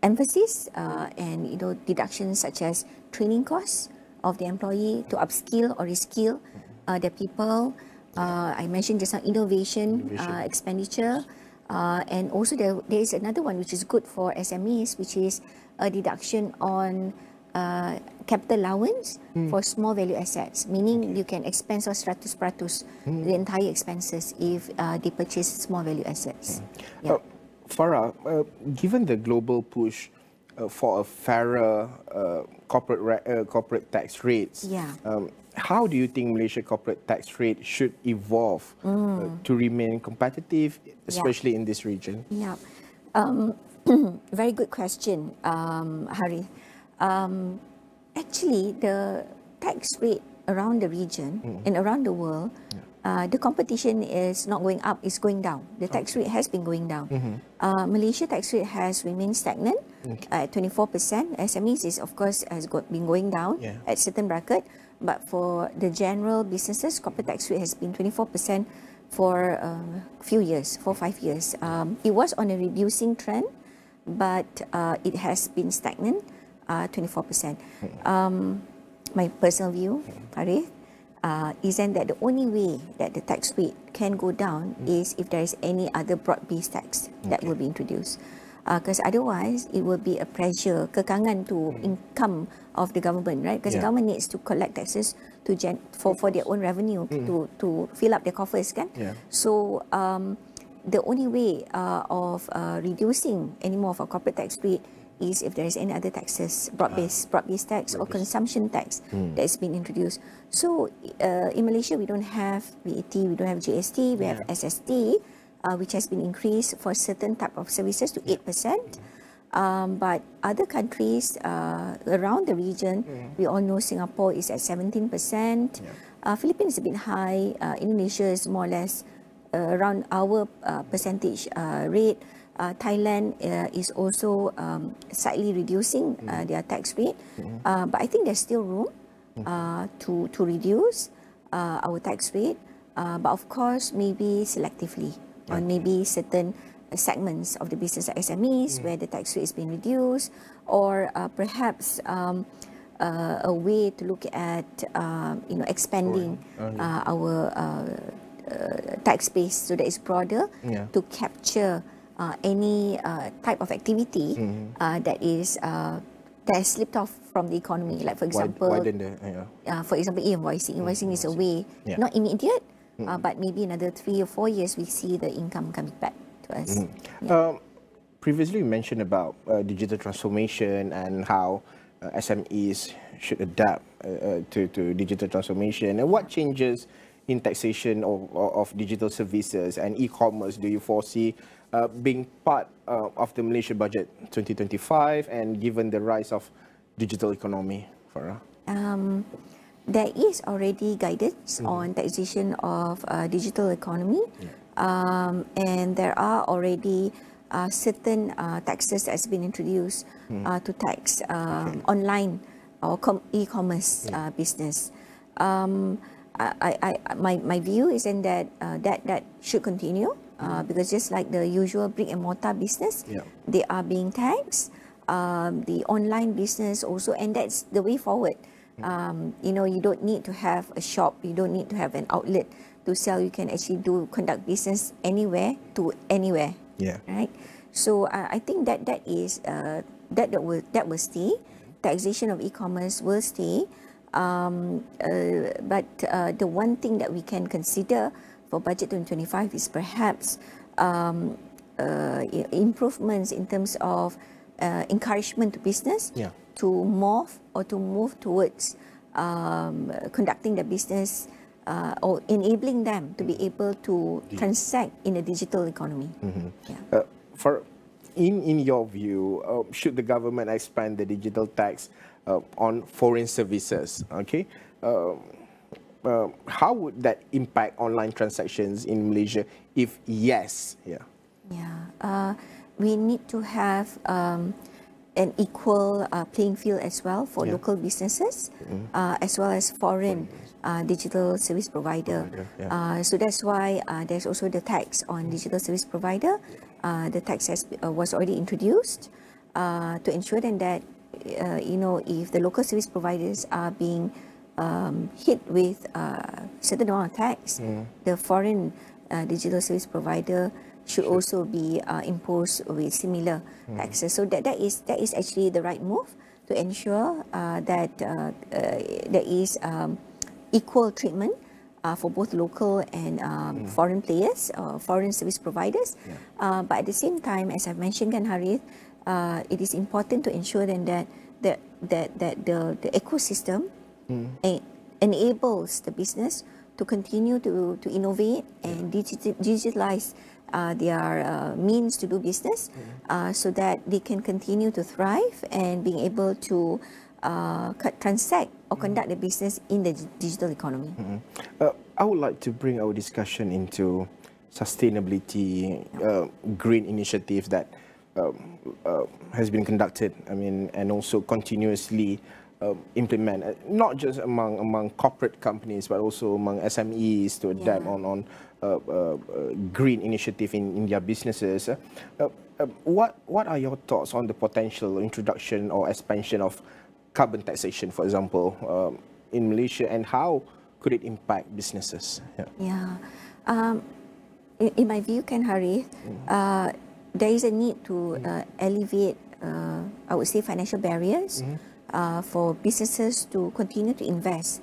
emphasis and deductions such as training costs of the employee to upskill or reskill the people. I mentioned just now innovation expenditure, and also there is another one which is good for SMEs, which is a deduction on capital allowance for small value assets, meaning you can expense or 100% the entire expenses if they purchase small value assets. Farah, given the global push for a fairer corporate tax rates, how do you think Malaysia corporate tax rate should evolve to remain competitive, especially in this region? Very good question, Harits. Actually, the tax rate around the region and around the world, the competition is not going up, it's going down. The tax rate has been going down. Malaysia tax rate has remained stagnant at 24%. SMEs is, of course, been going down at certain bracket. But for the general businesses, corporate tax rate has been 24% for a few years, 4-5 years. It was on a reducing trend, but it has been stagnant, 24%. My personal view, Harits, isn't that the only way that the tax rate can go down is if there is any other broad-based tax that will be introduced. Because otherwise, it will be a pressure, kekangan to income of the government, right? Because the government needs to collect taxes for their own revenue to fill up their coffers, kan? So the only way of reducing any more of our corporate tax rate is if there is any other taxes, broad-based tax or consumption tax that has been introduced. So in Malaysia, we don't have VAT, we don't have GST, we have SST, which has been increased for certain type of services to 8%. But other countries around the region, we all know Singapore is at 17%. Philippines is a bit high. Indonesia is more or less around our percentage rate. Thailand is also slightly reducing their tax rate. But I think there's still room to reduce our tax rate. But of course, maybe selectively on maybe certain segments of the business like SMEs where the tax rate is being reduced, or perhaps a way to look at expanding our tax base so that it's broader to capture any type of activity that has slipped off from the economy. Like for example, for example, e-invoicing. Invoicing is a way, not immediate, but maybe another 3 or 4 years we see the income coming back to us. Previously, you mentioned about digital transformation and how SMEs should adapt to digital transformation. And what changes in taxation of digital services and e-commerce do you foresee being part of the Malaysia budget 2025, and given the rise of digital economy, Farah? There is already guidance on taxation of digital economy, and there are already certain taxes that's been introduced to tax online or e-commerce business. My view is in that should continue because just like the usual brick and mortar business, they are being taxed. The online business also, and that's the way forward. You don't need to have a shop, you don't need to have an outlet to sell. You can actually conduct business anywhere to anywhere. Right. So I think that will stay. Taxation of e-commerce will stay. But the one thing that we can consider for budget 2025 is perhaps improvements in terms of encouragement to business to morph or to move towards conducting the business or enabling them to be able to transact in a digital economy. In your view, should the government expand the digital tax on foreign services? Okay, how would that impact online transactions in Malaysia? If yes, we need to have an equal playing field as well for local businesses as well as foreign digital service provider. So that's why there's also the tax on digital service provider. The tax was already introduced to ensure then that if the local service providers are being hit with certain amount of tax, the foreign digital service provider should also be imposed with similar taxes. So that is actually the right move to ensure that there is equal treatment for both local and foreign players, foreign service providers. But at the same time, as I've mentioned, Harits, it is important to ensure then that the ecosystem enables the business to continue to innovate and digitalize their means to do business so that they can continue to thrive and being able to transact or conduct the business in the digital economy. I would like to bring our discussion into sustainability, green initiatives that has been conducted, and also continuously implement, not just among corporate companies, but also among SMEs to adapt on green initiative in their businesses. What are your thoughts on the potential introduction or expansion of carbon taxation, for example, in Malaysia, and how could it impact businesses? In my view, Harits, there is a need to alleviate, I would say, financial barriers for businesses to continue to invest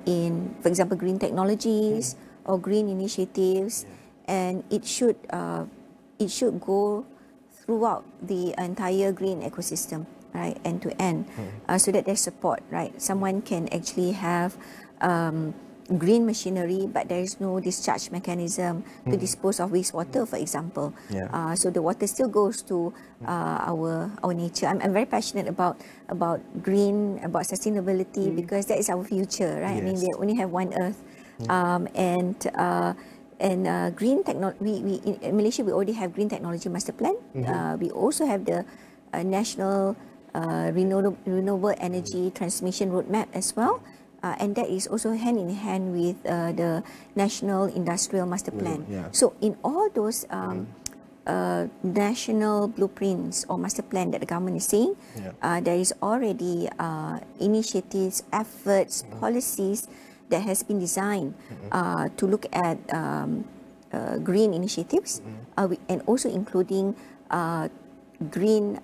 in, for example, green technologies or green initiatives, and it should go throughout the entire green ecosystem, right, end to end, so that there's support, right. Someone can actually have green machinery, but there is no discharge mechanism to dispose of wastewater, for example. So the water still goes to our nature. I'm very passionate about green, about sustainability, because that is our future, right? I mean, we only have one Earth, and green technology. In Malaysia, we already have green technology master plan. We also have the national renewable energy transmission roadmap as well. And that is also hand in hand with the National Industrial Master Plan. So in all those national blueprints or master plan that the government is saying, there is already initiatives, efforts, policies that has been designed to look at green initiatives, and also including green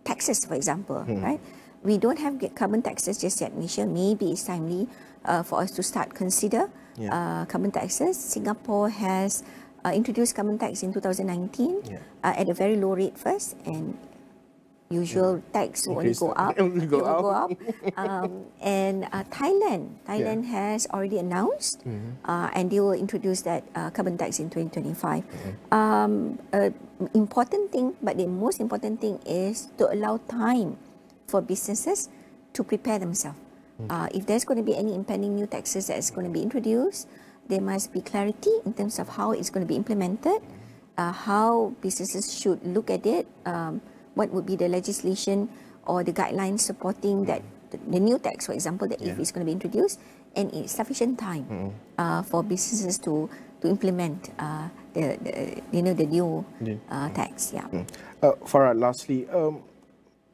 taxes, for example, right? We don't have carbon taxes just yet, Malaysia. Maybe it's timely for us to start consider carbon taxes. Singapore has introduced carbon tax in 2019 at a very low rate first, and usual tax will only go up. It will go up. And Thailand has already announced, and they will introduce that carbon tax in 2025. Important thing, but the most important thing is to allow time for businesses to prepare themselves. If there's going to be any impending new taxes that's going to be introduced, there must be clarity in terms of how it's going to be implemented, how businesses should look at it, what would be the legislation or the guidelines supporting that the new tax, for example, that if it's going to be introduced, and it's sufficient time for businesses to implement the new tax. Farah, lastly,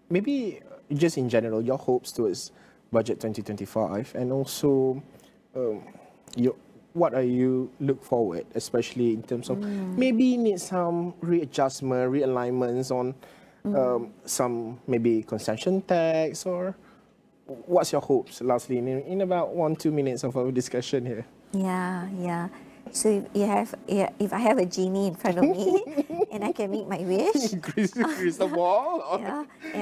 maybe just in general, your hopes towards budget 2025, and also what are you look forward, especially in terms of maybe need some readjustment, realignments on some maybe concession tax, or what's your hopes lastly in about 1-2 minutes of our discussion here? So if I have a genie in front of me and I can make my wish, crystal ball,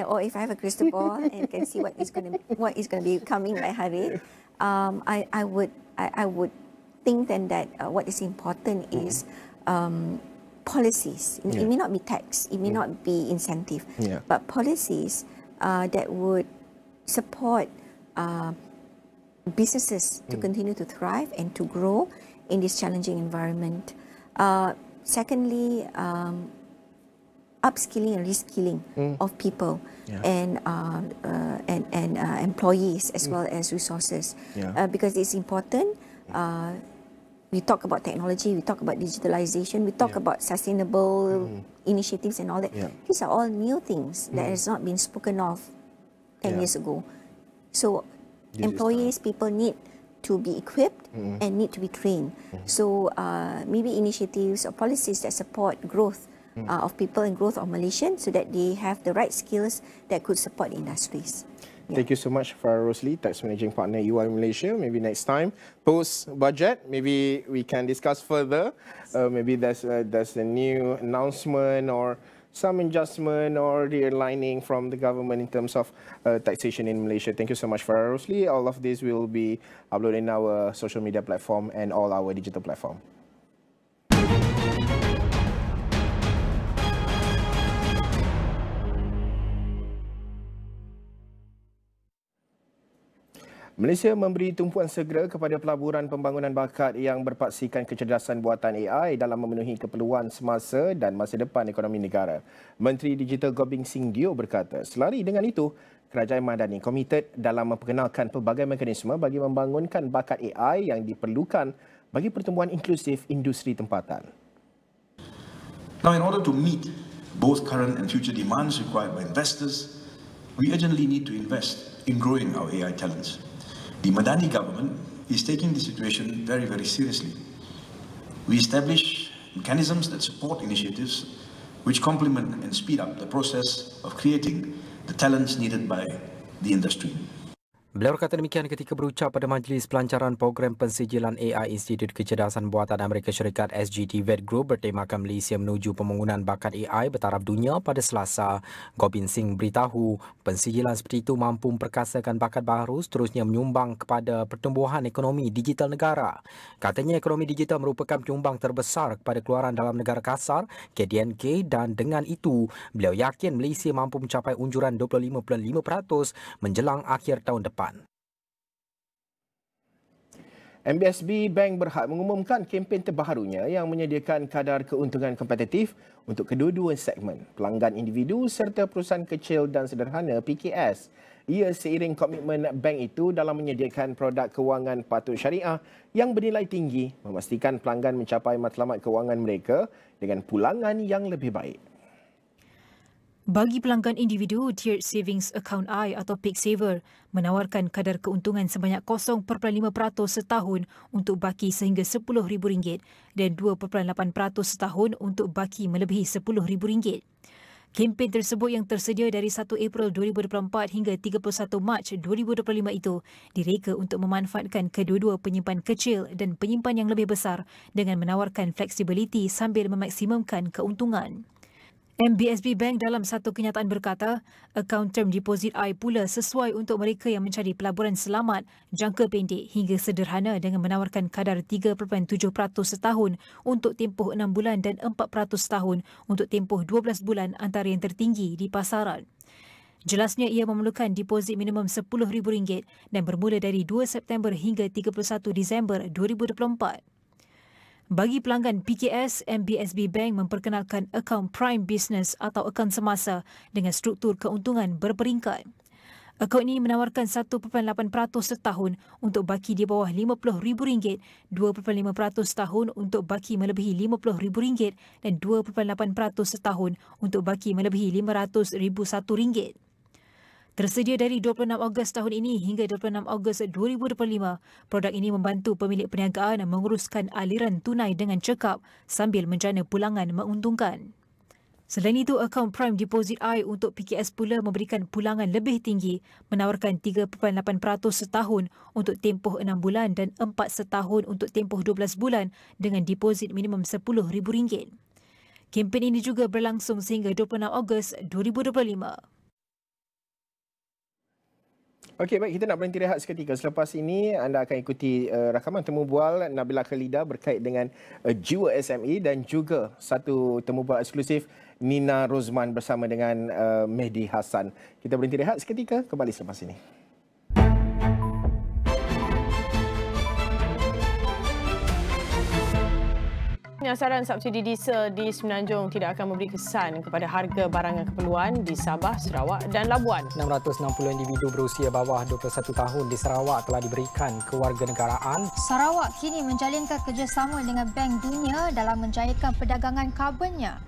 or if I have a crystal ball and can see what is going to be coming by Harits, I would think then that what is important is policies. It may not be tax, it may not be incentive, but policies that would support businesses to continue to thrive and to grow in this challenging environment. Secondly, upskilling and reskilling of people and employees as well as resources, because it's important. We talk about technology, we talk about digitalization, we talk about sustainable initiatives and all that. These are all new things that has not been spoken of 10 years ago. So employees, people need to be equipped and need to be trained. So maybe initiatives or policies that support growth of people and growth of Malaysians, so that they have the right skills that could support industries. Thank you so much, Farah Rosli, Tax Managing Partner AWANI Malaysia. Maybe next time, post-budget, maybe we can discuss further. Maybe there's a new announcement or some adjustment or realigning from the government in terms of taxation in Malaysia. Thank you so much, Farah Rosli. All of this will be uploaded in our social media platform and all our digital platform. Malaysia memberi tumpuan segera kepada pelaburan pembangunan bakat yang berpaksikan kecerdasan buatan AI dalam memenuhi keperluan semasa dan masa depan ekonomi negara. Menteri Digital Gobind Singh Dio berkata, selari dengan itu, Kerajaan Madani komited dalam memperkenalkan pelbagai mekanisme bagi membangunkan bakat AI yang diperlukan bagi pertumbuhan inklusif industri tempatan. Now, in order to meet both current and future demands required by investors, we urgently need to invest in growing our AI talents. The Madani government is taking the situation very, very seriously. We establish mechanisms that support initiatives which complement and speed up the process of creating the talents needed by the industry. Beliau berkata demikian ketika berucap pada Majlis Pelancaran Program Pensijilan AI Institut Kecerdasan Buatan Amerika Syarikat SGT-VET Group bertemakan Malaysia menuju pembangunan bakat AI bertaraf dunia pada Selasa. Gobind Singh beritahu pensijilan seperti itu mampu memperkasakan bakat baru seterusnya menyumbang kepada pertumbuhan ekonomi digital negara. Katanya ekonomi digital merupakan penyumbang terbesar kepada keluaran dalam negara kasar KDNK dan dengan itu beliau yakin Malaysia mampu mencapai unjuran 25.5% menjelang akhir tahun depan. MBSB Bank berhad mengumumkan kempen terbarunya yang menyediakan kadar keuntungan kompetitif untuk kedua-dua segmen, pelanggan individu serta perusahaan kecil dan sederhana PKS. Ia seiring komitmen bank itu dalam menyediakan produk kewangan patut syariah yang bernilai tinggi, memastikan pelanggan mencapai matlamat kewangan mereka dengan pulangan yang lebih baik. Bagi pelanggan individu, Tiered Savings Account I atau Peak Saver menawarkan kadar keuntungan sebanyak 0.5% setahun untuk baki sehingga RM10,000 dan 2.8% setahun untuk baki melebihi RM10,000. Kempen tersebut yang tersedia dari 1 April 2024 hingga 31 Mac 2025 itu direka untuk memanfaatkan kedua-dua penyimpan kecil dan penyimpan yang lebih besar dengan menawarkan fleksibiliti sambil memaksimumkan keuntungan. MBSB Bank dalam satu kenyataan berkata, akaun term deposit I pula sesuai untuk mereka yang mencari pelaburan selamat, jangka pendek hingga sederhana dengan menawarkan kadar 3.7% setahun untuk tempoh 6 bulan dan 4% setahun untuk tempoh 12 bulan antara yang tertinggi di pasaran. Jelasnya ia memerlukan deposit minimum RM10,000 dan bermula dari 2 September hingga 31 Disember 2024. Bagi pelanggan PKS, MBSB Bank memperkenalkan akaun Prime Business atau akaun semasa dengan struktur keuntungan berperingkat. Akaun ini menawarkan 1.8% setahun untuk baki di bawah RM50,000, 2.5% setahun untuk baki melebihi RM50,000 dan 2.8% setahun untuk baki melebihi RM500,001. Tersedia dari 26 Ogos tahun ini hingga 26 Ogos 2025, produk ini membantu pemilik perniagaan menguruskan aliran tunai dengan cekap sambil menjana pulangan menguntungkan. Selain itu, akaun Prime Deposit I untuk PKS pula memberikan pulangan lebih tinggi, menawarkan 3.8% setahun untuk tempoh 6 bulan dan 4 setahun untuk tempoh 12 bulan dengan deposit minimum RM10,000. Kempen ini juga berlangsung sehingga 26 Ogos 2025. Okey, baik, kita nak berhenti rehat seketika. Selepas ini anda akan ikuti rakaman temu bual Nabilah Khaleeda berkait dengan Jiwa SME dan juga satu temu bual eksklusif Nina Rozman bersama dengan Mehdi Hassan. Kita berhenti rehat seketika, kembali selepas ini. Penyasaran subsidi diesel di Semenanjung tidak akan memberi kesan kepada harga barangan keperluan di Sabah, Sarawak dan Labuan. 660 individu berusia bawah 21 tahun di Sarawak telah diberikan kewarganegaraan. Sarawak kini menjalinkan kerjasama dengan Bank Dunia dalam menjayakan perdagangan karbonnya.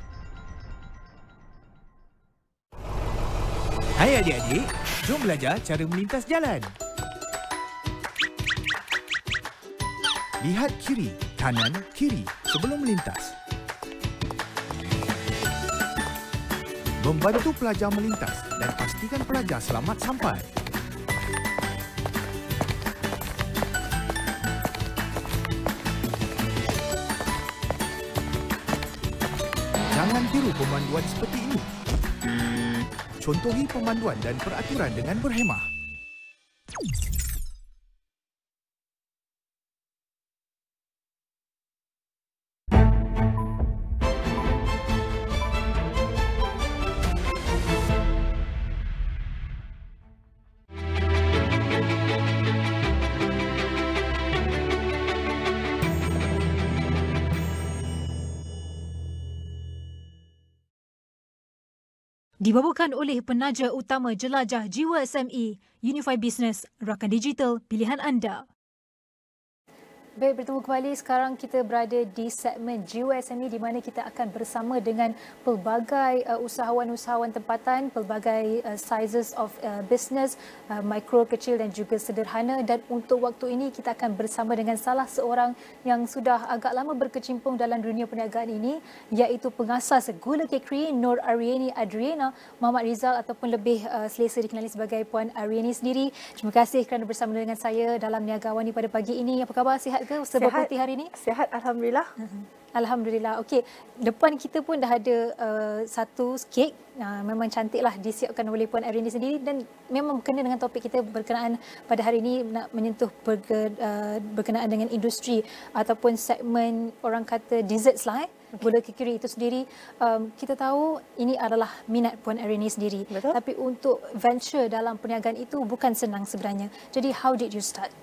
Hai adik-adik, jom belajar cara melintas jalan. Lihat kiri, kanan, kiri sebelum melintas. Membantu pelajar melintas dan pastikan pelajar selamat sampai. Jangan tiru pemanduan seperti ini. Contohi pemanduan dan peraturan dengan berhemah. Dibawakan oleh penaja utama jelajah Jiwa SME, Unify Business, rakan digital pilihan anda. Baik, bertemu kembali. Sekarang kita berada di segmen Jiwa SME di mana kita akan bersama dengan pelbagai usahawan-usahawan tempatan, pelbagai sizes of business, mikro, kecil dan juga sederhana. Dan untuk waktu ini kita akan bersama dengan salah seorang yang sudah agak lama berkecimpung dalam dunia perniagaan ini, iaitu pengasas Gula Kekri, Nur Ariani Adriana, Muhammad Rizal ataupun lebih selesa dikenali sebagai Puan Ariani sendiri. Terima kasih kerana bersama dengan saya dalam Niaga AWANI pada pagi ini. Apa khabar? Sihat ke? Sebab putih hari ini? Sihat, Alhamdulillah. Alhamdulillah. Okey, depan kita pun dah ada satu kek. Memang cantiklah disiapkan oleh Puan Ariani sendiri dan memang berkenaan dengan topik kita berkenaan pada hari ini, nak menyentuh berkenaan dengan industri ataupun segmen orang kata desserts lah. Gula Kekri itu sendiri, kita tahu ini adalah minat Puan Ariani sendiri. Betul. Tapi untuk venture dalam perniagaan itu bukan senang sebenarnya. Jadi how did you start?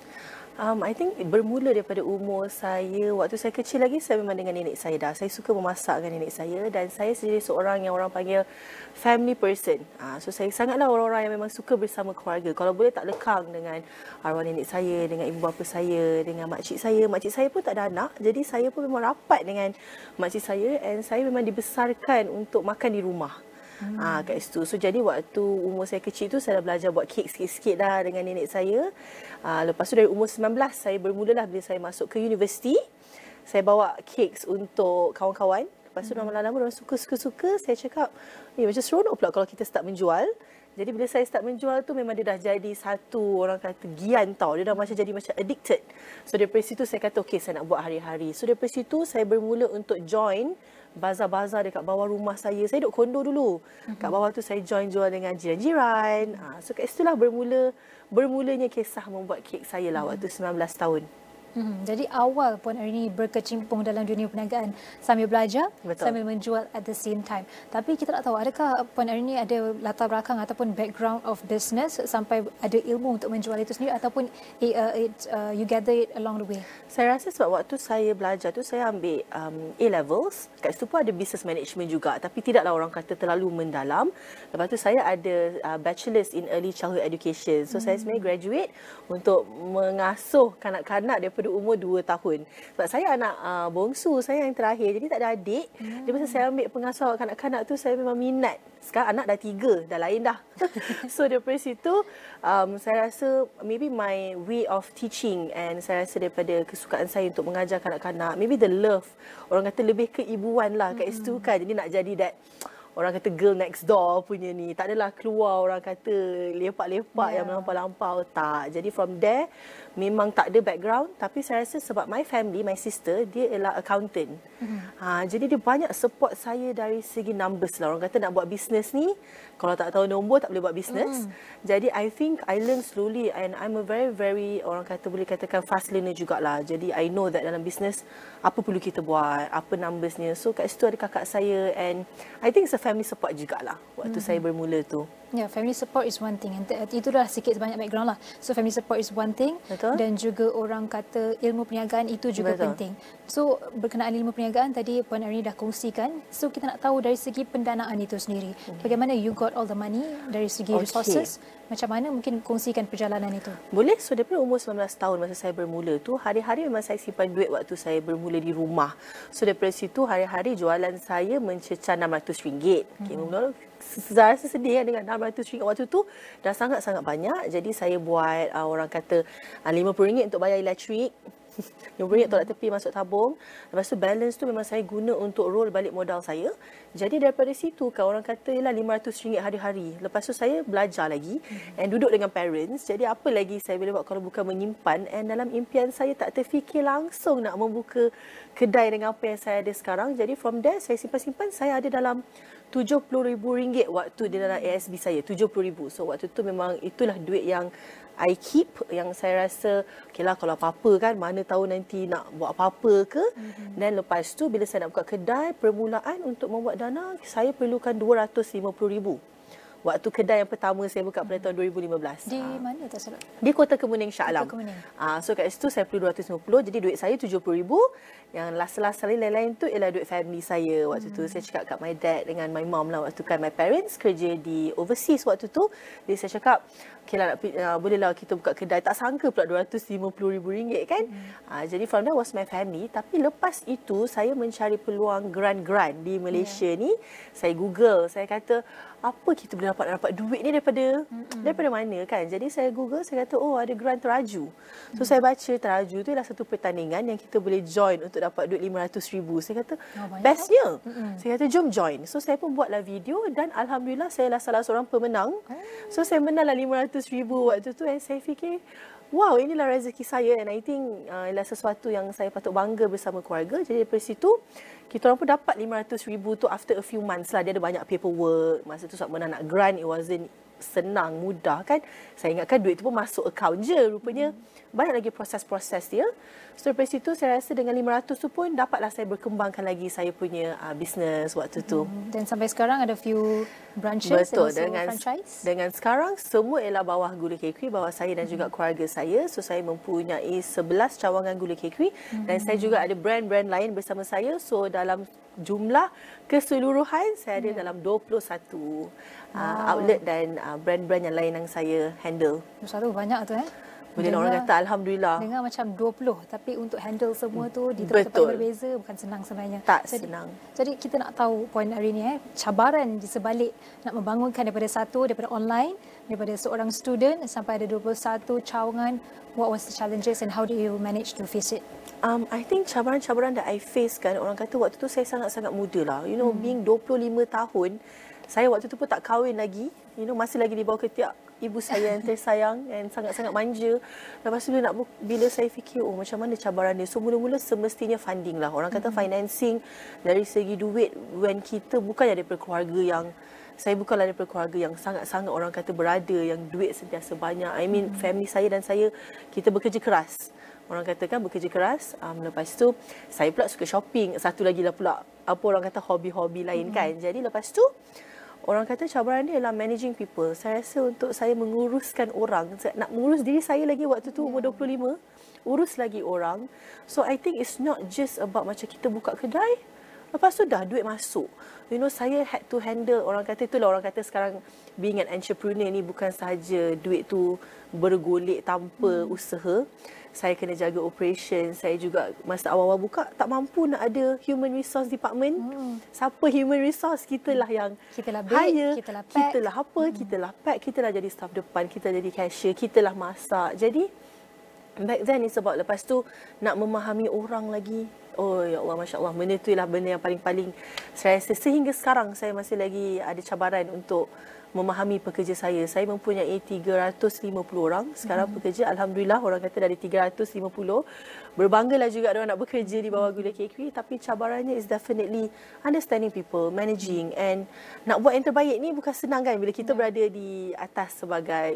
I think bermula daripada umur saya, waktu saya kecil lagi saya memang dengan nenek saya dah. Saya suka memasak dengan nenek saya dan saya sendiri seorang yang orang panggil family person. So saya sangatlah orang-orang yang memang suka bersama keluarga. Kalau boleh tak lekang dengan arwah nenek saya, dengan ibu bapa saya, dengan makcik saya. Makcik saya pun tak ada anak. Jadi saya pun memang rapat dengan makcik saya dan saya memang dibesarkan untuk makan di rumah. Kat situ. So jadi waktu umur saya kecil tu saya dah belajar buat kek sikit-sikit dah dengan nenek saya. Lepas tu dari umur 19 saya bermulalah bila saya masuk ke universiti. Saya bawa kek untuk kawan-kawan. Lepas tu lama-lama orang suka-suka. Saya cakap, macam seronok pula kalau kita start menjual. Jadi bila saya start menjual tu memang dia dah jadi satu orang kata gian tau. Dia dah macam jadi macam addicted. So daripada situ saya kata okey saya nak buat hari-hari. So daripada situ saya bermula untuk join bazar-bazar dekat bawah rumah saya. Saya duduk kondo dulu. Kat bawah tu saya join jual dengan jiran-jiran. So kat situlah bermulanya kisah membuat kek saya lah waktu 19 tahun. Jadi awal Puan Ariani berkecimpung dalam dunia perniagaan sambil belajar, sambil menjual at the same time. Tapi kita tak tahu adakah Puan Ariani ada latar belakang ataupun background of business sampai ada ilmu untuk menjual itu sendiri ataupun you gather it along the way? Saya rasa sebab waktu saya belajar tu saya ambil A-levels. Kat situ pun ada business management juga tapi tidaklah orang kata terlalu mendalam. Lepas tu saya ada bachelor's in early childhood education. So saya sebenarnya graduate untuk mengasuh kanak-kanak daripada umur 2 tahun. Sebab saya anak bongsu, saya yang terakhir. Jadi tak ada adik. Jadi masa saya ambil pengasuh kanak-kanak tu, saya memang minat. Sekarang anak dah 3, dah lain dah. So daripada situ, saya rasa maybe my way of teaching and saya rasa daripada kesukaan saya untuk mengajar kanak-kanak, maybe the love, orang kata lebih keibuan lah kat situ kan. Jadi nak jadi that orang kata girl next door punya ni. Tak adalah keluar orang kata lepak-lepak yang melampau-lampau. Tak. Jadi from there, memang tak ada background. Tapi saya rasa sebab my family, my sister, dia ialah accountant. Jadi dia banyak support saya dari segi numbers lah. Orang kata nak buat bisnes ni, kalau tak tahu nombor tak boleh buat bisnes. Jadi I think I learn slowly and I'm a very orang kata boleh katakan fast learner jugalah. Jadi I know that dalam bisnes, apa perlu kita buat, apa numbersnya. So kat situ ada kakak saya and I think it's a family support jugalah waktu saya bermula tu. Ya, family support is one thing. Itulah sikit sebanyak background lah. So family support is one thing. Betul. Dan juga orang kata ilmu perniagaan itu juga penting. So berkenaan ilmu perniagaan tadi Puan Ariani dah kongsikan. So kita nak tahu dari segi pendanaan itu sendiri. Bagaimana you got all the money dari segi resources? Macam mana mungkin kongsikan perjalanan itu? Boleh. So daripada umur 19 tahun masa saya bermula tu, hari-hari memang saya simpan duit waktu saya bermula di rumah. So daripada situ hari-hari jualan saya mencecah RM600. Saya rasa sedih dengan RM600 waktu tu dah sangat-sangat banyak. Jadi saya buat orang kata RM50 untuk bayar elektrik. RM50 tolak tepi masuk tabung. Lepas tu balance tu memang saya guna untuk roll balik modal saya. Jadi daripada situ kan orang kata ialah RM500 hari-hari. Lepas tu saya belajar lagi and duduk dengan parents. Jadi apa lagi saya boleh buat kalau bukan menyimpan. And dalam impian saya tak terfikir langsung nak membuka kedai dengan apa yang saya ada sekarang. Jadi from there saya simpan-simpan, saya ada dalam RM70,000 waktu di dalam ASB saya, RM70,000. So waktu tu memang itulah duit yang I keep, yang saya rasa okeylah kalau apa-apa kan, mana tahu nanti nak buat apa-apa ke. Dan lepas tu bila saya nak buka kedai, permulaan untuk membuat dana saya perlukan RM250,000. Waktu kedai yang pertama saya buka pada tahun 2015. Di mana tak salah? Di Kota Kemuning, Shah Alam. Kota Kemuning. So kat situ saya perlu 250. Jadi duit saya 70,000. Yang last lain-lain tu ialah duit family saya. Waktu tu saya cakap kat my dad dengan my mom lah. Waktu kan my parents kerja di overseas waktu tu. Jadi saya cakap, bolehlah kita buka kedai. Tak sangka pula RM250,000 kan. Jadi from that was my family. Tapi lepas itu saya mencari peluang grant di Malaysia ni. Saya Google, saya kata apa kita boleh dapat duit ni daripada mana kan. Jadi saya Google, saya kata ada grant teraju. So saya baca teraju tu ialah satu pertandingan yang kita boleh join untuk dapat duit RM500,000. Saya kata bestnya. Saya kata jom join. So saya pun buatlah video dan alhamdulillah saya lah salah seorang pemenang. So saya menanglah RM500,000 waktu tu dan saya fikir wow, inilah rezeki saya and I think ialah sesuatu yang saya patut bangga bersama keluarga. Jadi dari situ kita orang pun dapat RM500,000 tu after a few months lah. Dia ada banyak paperwork. Masa tu saat mana nak grant, it wasn't senang, mudah kan. Saya ingatkan duit tu pun masuk akaun je. Rupanya banyak lagi proses-proses dia. So dari situ saya rasa dengan 500 tu pun dapatlah saya berkembangkan lagi saya punya bisnes waktu tu. Dan sampai sekarang ada few branches. Betul, dan franchise. Dengan sekarang semua ialah bawah Gula Kekri, bawah saya dan juga keluarga saya. So saya mempunyai 11 cawangan Gula Kekri dan saya juga ada brand-brand lain bersama saya. So dalam jumlah keseluruhan saya ada dalam 21 outlet dan brand-brand yang lain yang saya handle. 21 banyak tu Boleh orang kata alhamdulillah. Dengar macam 20 tapi untuk handle semua tu di tempat-tempat yang berbeza bukan senang sebenarnya. Senang. Jadi kita nak tahu poin hari ni cabaran di sebalik nak membangunkan daripada online, daripada seorang student sampai ada 21 cawangan. What was the challenges and how do you manage to face it? I think cabaran-cabaran that I face kan, orang kata waktu tu saya sangat-sangat muda lah. Being 25 tahun, saya waktu tu pun tak kahwin lagi. Masih lagi di bawah ketiak ibu saya yang tersayang dan sangat-sangat manja. Lepas tu bila saya fikir, macam mana cabaran dia. So mula-mula semestinya funding lah. Orang kata financing dari segi duit when kita bukannya daripada keluarga yang, saya bukanlah daripada keluarga yang sangat-sangat orang kata berada, yang duit sentiasa banyak. I mean family saya dan saya, kita bekerja keras. Orang katakan bekerja keras. Lepas tu saya pula suka shopping. Satu lagi lah pula apa orang kata hobi-hobi lain kan. Jadi lepas tu orang kata cabaran dia ialah managing people. Saya rasa untuk saya menguruskan orang, nak mengurus diri saya lagi waktu tu umur 25, urus lagi orang. So I think it's not just about macam kita buka kedai, lepas tu dah duit masuk. Saya had to handle, orang kata itulah orang kata sekarang being an entrepreneur ni bukan sahaja duit tu bergolek tanpa usaha. Saya kena jaga operation. Saya juga masa awal-awal buka tak mampu nak ada human resource department. Siapa human resource? Kita lah yang hire, kita lah pack, kita lah jadi staff depan, kita jadi cashier, kita lah masak. Jadi back then it's about lepas tu nak memahami orang lagi. Oh ya Allah, Masya Allah. Benda tu ialah benda yang paling-paling saya rasa sehingga sekarang saya masih lagi ada cabaran untuk memahami pekerja saya. Saya mempunyai 350 orang sekarang pekerja. Alhamdulillah orang kata dari 350. Berbanggalah juga orang nak bekerja di bawah Gula Kekri. Tapi cabarannya is definitely understanding people, managing and nak buat yang terbaik ni bukan senang kan bila kita berada di atas sebagai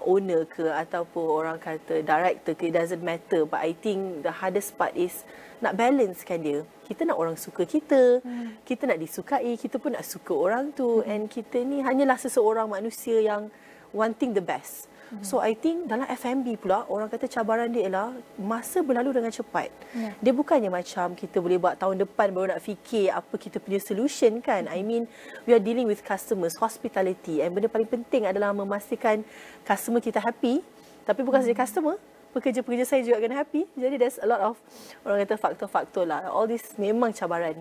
owner ke ataupun orang kata director ke, it doesn't matter. But I think the hardest part is nak balancekan dia. Kita nak orang suka kita, kita nak disukai, kita pun nak suka orang tu. And kita ni hanyalah seseorang manusia yang wanting the best. So I think dalam F&B pula, orang kata cabaran dia ialah masa berlalu dengan cepat. Dia bukannya macam kita boleh buat tahun depan baru nak fikir apa kita punya solution kan. I mean, we are dealing with customers, hospitality. And benda paling penting adalah memastikan customer kita happy. Tapi bukan saja customer, pekerja-pekerja saya juga kena happy. Jadi there's a lot of orang kata faktor-faktor lah. All this memang cabaran.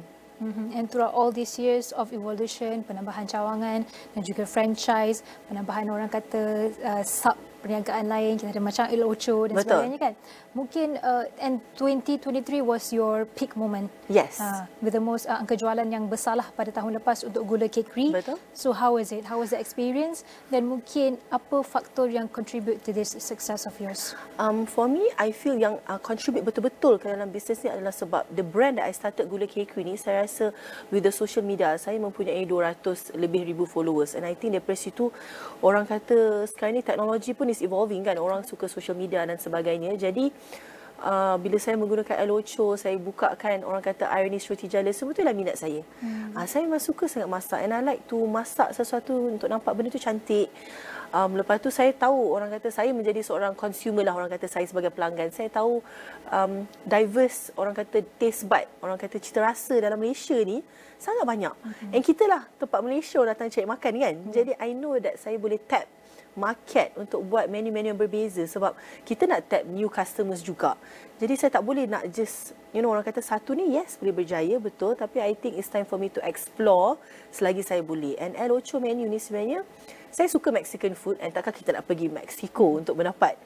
And throughout all these years of evolution, penambahan cawangan dan juga franchise, penambahan orang kata sub perniagaan lain, kita ada macam El Ocho dan sebagainya kan. Mungkin and 2023 was your peak moment. Yes. With the most angka jualan yang besar lah pada tahun lepas untuk Gula Kekri. Betul. So how was it? How was the experience? Dan mungkin apa faktor yang contribute to this success of yours? For me, I feel yang contribute betul-betul ke dalam bisnes ni adalah sebab the brand that I started Gula Kekri ni, saya rasa with the social media, saya mempunyai 200 lebih ribu followers. And I think daripada situ, orang kata sekarang ni teknologi pun is evolving kan. Orang suka social media dan sebagainya. Jadi, bila saya menggunakan El Ocho, saya bukakan orang kata irony roti jala, semua tu lah minat saya. Saya memang suka sangat masak and I like to masak sesuatu untuk nampak benda tu cantik. Lepas tu saya tahu, orang kata saya menjadi seorang consumer lah, orang kata saya sebagai pelanggan. Saya tahu diverse, orang kata taste bud, orang kata cita rasa dalam Malaysia ni sangat banyak. And kita lah tempat Malaysia datang cari makan kan. Jadi I know that saya boleh tap market untuk buat menu-menu yang berbeza sebab kita nak tap new customers juga. Jadi saya tak boleh nak just, orang kata satu ni yes boleh berjaya betul, tapi I think it's time for me to explore selagi saya boleh. And El Ocho menu ni sebenarnya saya suka Mexican food, and takkan kita nak pergi Mexico untuk mendapat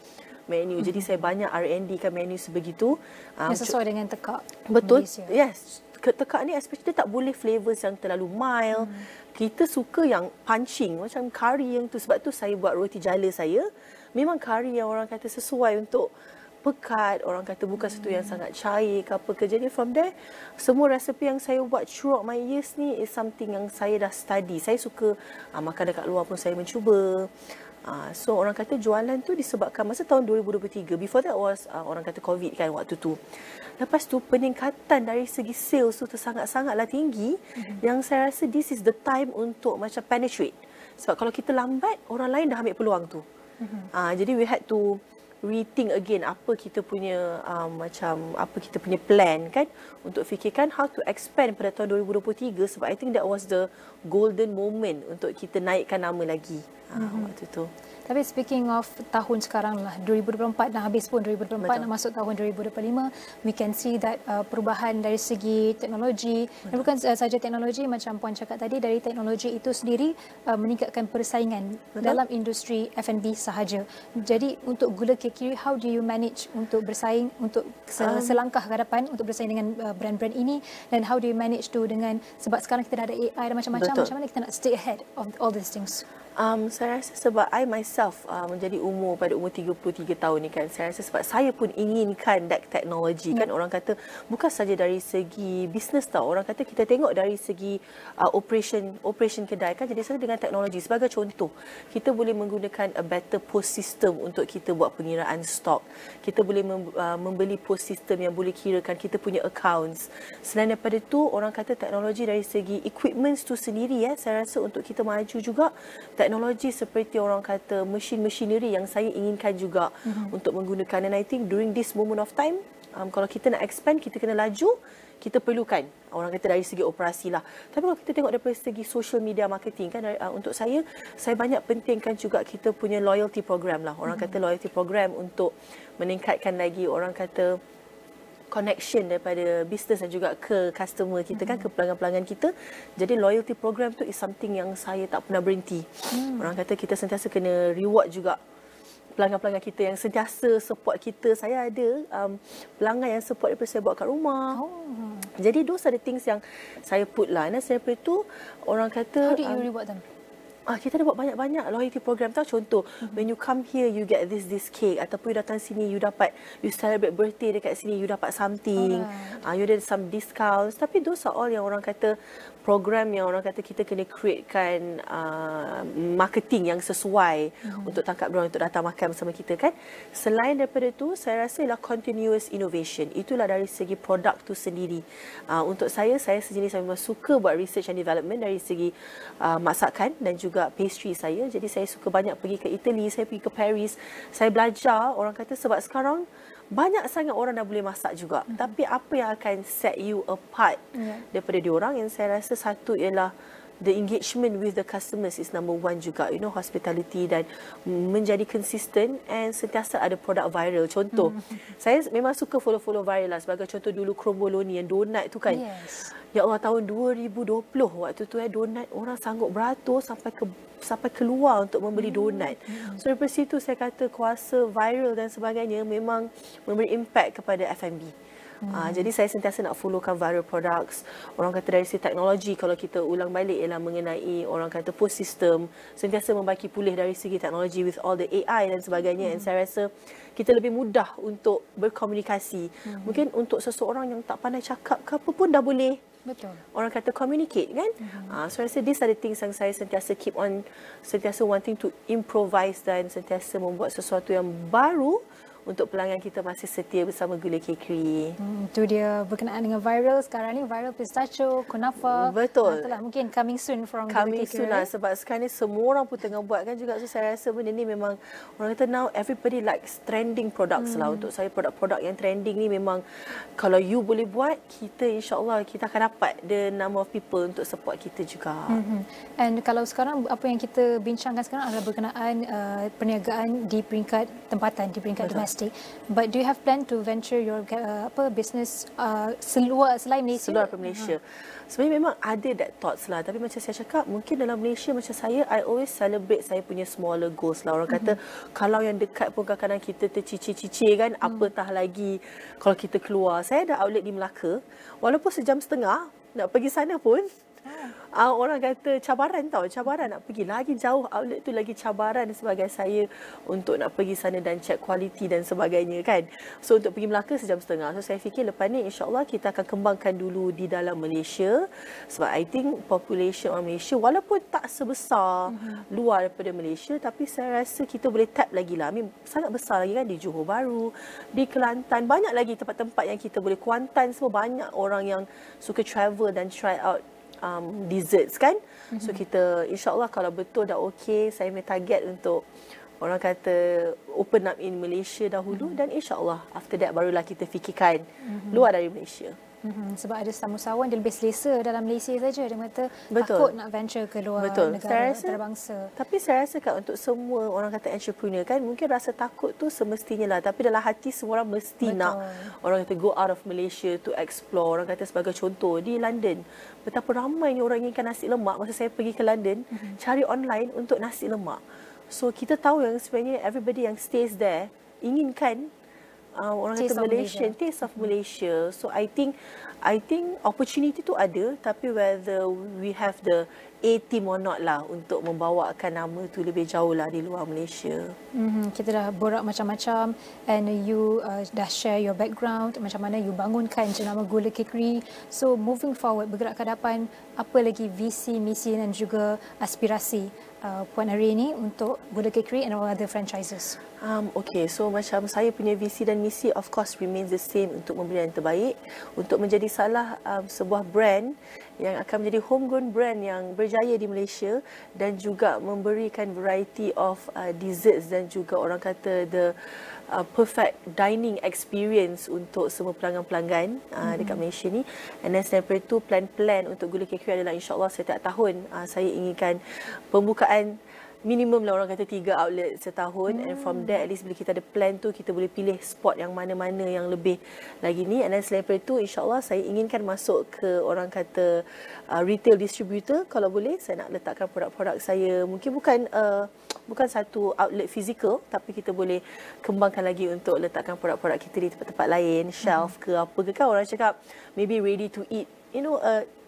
menu. Jadi saya banyak R&D kan menu sebegitu. Yang sesuai dengan tekak betul, Malaysia. Yes. Tekak ni especially tak boleh flavors yang terlalu mild. Kita suka yang punching macam curry yang tu. Sebab tu saya buat roti jala saya memang curry yang orang kata sesuai untuk pekat, orang kata bukan satu yang sangat cair ke apa ke. Jadi from there, semua resepi yang saya buat throughout my years ni is something yang saya dah study. Saya suka makan dekat luar pun saya mencuba. So orang kata jualan tu disebabkan masa tahun 2023, before that was orang kata COVID kan waktu tu. Lepas tu peningkatan dari segi sales tu sangat-sangatlah tinggi, yang saya rasa this is the time untuk macam penetrate. Sebab kalau kita lambat, orang lain dah ambil peluang tu. Jadi we had to rethink again apa kita punya apa kita punya plan kan, untuk fikirkan how to expand pada tahun 2023, sebab I think that was the golden moment untuk kita naikkan nama lagi waktu tu. Tapi speaking of tahun sekarang lah, 2024 dah habis pun, 2024 nak masuk tahun 2025, we can see that perubahan dari segi teknologi, dan bukan saja teknologi macam Puan cakap tadi, dari teknologi itu sendiri meningkatkan persaingan dalam industri F&B sahaja. Jadi untuk gula kekiri, how do you manage untuk bersaing, untuk selangkah ke hadapan untuk bersaing dengan brand-brand ini, dan how do you manage tu dengan, sebab sekarang kita dah ada AI dan macam-macam, macam mana kita nak stay ahead of all these things? Saya rasa sebab I myself menjadi pada umur 33 tahun ni kan, saya rasa sebab saya pun inginkan that teknologi kan. Orang kata bukan saja dari segi bisnes tau, orang kata kita tengok dari segi operation kedai kan. Jadi saya dengan teknologi sebagai contoh, kita boleh menggunakan a better post system untuk kita buat pengiraan stok. Kita boleh membeli post system yang boleh kirakan kita punya accounts. Selain daripada tu, orang kata teknologi dari segi equipments tu sendiri saya rasa untuk kita maju juga. Teknologi seperti orang kata mesin-machinery yang saya inginkan juga untuk menggunakan. And I think during this moment of time, kalau kita nak expand, kita kena laju, kita perlukan orang kata dari segi operasi lah. Tapi kalau kita tengok daripada segi social media marketing kan, untuk saya banyak pentingkan juga kita punya loyalty program lah. Orang kata loyalty program untuk meningkatkan lagi orang kata connection daripada bisnes dan juga ke customer kita kan, ke pelanggan-pelanggan kita. Jadi loyalty program tu is something yang saya tak pernah berhenti. Orang kata kita sentiasa kena reward juga pelanggan-pelanggan kita yang sentiasa support kita. Saya ada pelanggan yang support daripada saya buat kat rumah. Jadi those are the things yang saya put lah. Dan saya daripada tu orang kata, how do you reward them? Kita dah buat banyak-banyak loyalty program tau. Contoh, when you come here you get this cake, ataupun you datang sini you celebrate birthday dekat sini, you dapat something. You ada some discounts. Tapi those are all yang orang kata program yang orang kata kita kena createkan marketing yang sesuai untuk tangkap mereka untuk datang makan bersama kita kan. Selain daripada tu, saya rasa ialah continuous innovation. Itulah dari segi produk tu sendiri. Untuk saya sejenis saya memang suka buat research and development dari segi masakan dan juga pastry saya. Jadi saya suka banyak pergi ke Italy, saya pergi ke Paris. Saya belajar orang kata sebab sekarang banyak sangat orang dah boleh masak juga. Tapi apa yang akan set you apart daripada diorang, yang saya rasa satu ialah the engagement with the customers is number one juga. Hospitality dan menjadi consistent and sentiasa ada produk viral. Contoh, saya memang suka follow viral lah. Sebagai contoh dulu kromboloni yang donat tu kan. Ya Allah, tahun 2020 waktu tu donat orang sanggup beratus sampai keluar untuk membeli donat. So daripada situ saya kata kuasa viral dan sebagainya memang memberi impact kepada F&B. Jadi saya sentiasa nak followkan viral products. Orang kata dari segi teknologi, kalau kita ulang balik ialah mengenai orang kata post system, sentiasa membaki pulih dari segi teknologi with all the AI dan sebagainya. Dan saya rasa kita lebih mudah untuk berkomunikasi. Mungkin untuk seseorang yang tak pandai cakap ke apa pun dah boleh. Betul. Orang kata communicate kan. So I rasa these are the things yang saya sentiasa keep on, sentiasa wanting to improvise dan sentiasa membuat sesuatu yang baru untuk pelanggan kita masih setia bersama gula kekri. Itu dia berkenaan dengan viral sekarang ni, viral pistachio, kunafa. Betul. Itulah mungkin coming soon from Coming gula kekri. soon lah, sebab sekarang ni semua orang pun tengah buat kan juga. So saya rasa benda ni memang orang kata now everybody likes trending products lah. Untuk saya produk-produk yang trending ni memang kalau you boleh buat, kita insyaAllah kita akan dapat the number of people untuk support kita juga. And kalau sekarang apa yang kita bincangkan sekarang adalah berkenaan perniagaan di peringkat tempatan, di peringkat domestik. But do you have plan to venture your business selain Malaysia? Seluar Malaysia. Sebenarnya memang ada that thoughts lah. Tapi macam saya cakap, mungkin dalam Malaysia macam saya, I always celebrate saya punya smaller goals lah. Orang kata kalau yang dekat pun kadang-kadang kita tercicir-cicir kan, apatah lagi kalau kita keluar. Saya ada outlet di Melaka, walaupun sejam setengah nak pergi sana pun orang kata cabaran tau, cabaran nak pergi lagi jauh, outlet tu lagi cabaran sebagai saya untuk nak pergi sana dan check kualiti dan sebagainya kan. So untuk pergi Melaka sejam setengah. So saya fikir lepas ni insyaAllah kita akan kembangkan dulu di dalam Malaysia, sebab I think population orang Malaysia walaupun tak sebesar luar daripada Malaysia, tapi saya rasa kita boleh tap lagi lah. I mean, sangat besar lagi kan di Johor Bahru, di Kelantan, banyak lagi tempat-tempat yang kita boleh, Kuantan semua banyak orang yang suka travel dan try out desserts kan. So kita insyaAllah kalau betul dah okey, saya punya target untuk orang kata open up in Malaysia dahulu dan insyaAllah after that barulah kita fikirkan luar dari Malaysia. Sebab ada tamu-sawan dia lebih selesa dalam Malaysia saja. Dia kata takut nak venture ke luar negara antarabangsa. Tapi saya rasa kan untuk semua orang kata entrepreneur kan, mungkin rasa takut tu semestinya lah. Tapi dalam hati semua orang mesti nak orang kata go out of Malaysia to explore. Orang kata sebagai contoh di London, betapa ramainya orang inginkan nasi lemak. Masa saya pergi ke London, cari online untuk nasi lemak. So kita tahu yang sebenarnya everybody yang stays there inginkan orang kata Malaysian, taste of Malaysia. So I think opportunity tu ada, tapi whether we have the A team or not lah untuk membawakan nama tu lebih jauh lah di luar Malaysia. Kita dah borak macam-macam and you dah share your background, macam mana you bangunkan jenama Gula Kekri. So moving forward, bergerak ke hadapan, apa lagi visi, misi dan juga aspirasi Puan hari ini untuk Gula Kekri and other franchises? Okay, so macam saya punya visi dan misi of course remains the same, untuk memberi yang terbaik, untuk menjadi salah sebuah brand yang akan menjadi homegrown brand yang berjaya di Malaysia dan juga memberikan variety of desserts dan juga orang kata the perfect dining experience untuk semua pelanggan-pelanggan dekat Malaysia ni. And then selain itu, plan-plan untuk Gula Kekri adalah insyaAllah setiap tahun saya inginkan pembukaan minimum lah orang kata 3 outlet setahun. And from there at least bila kita ada plan tu, kita boleh pilih spot yang mana-mana yang lebih lagi ni. And then selain itu insyaAllah saya inginkan masuk ke orang kata retail distributor. Kalau boleh saya nak letakkan produk-produk saya, mungkin bukan satu outlet fizikal, tapi kita boleh kembangkan lagi untuk letakkan produk-produk kita di tempat-tempat lain, shelf ke apa ke kan, orang cakap maybe ready to eat,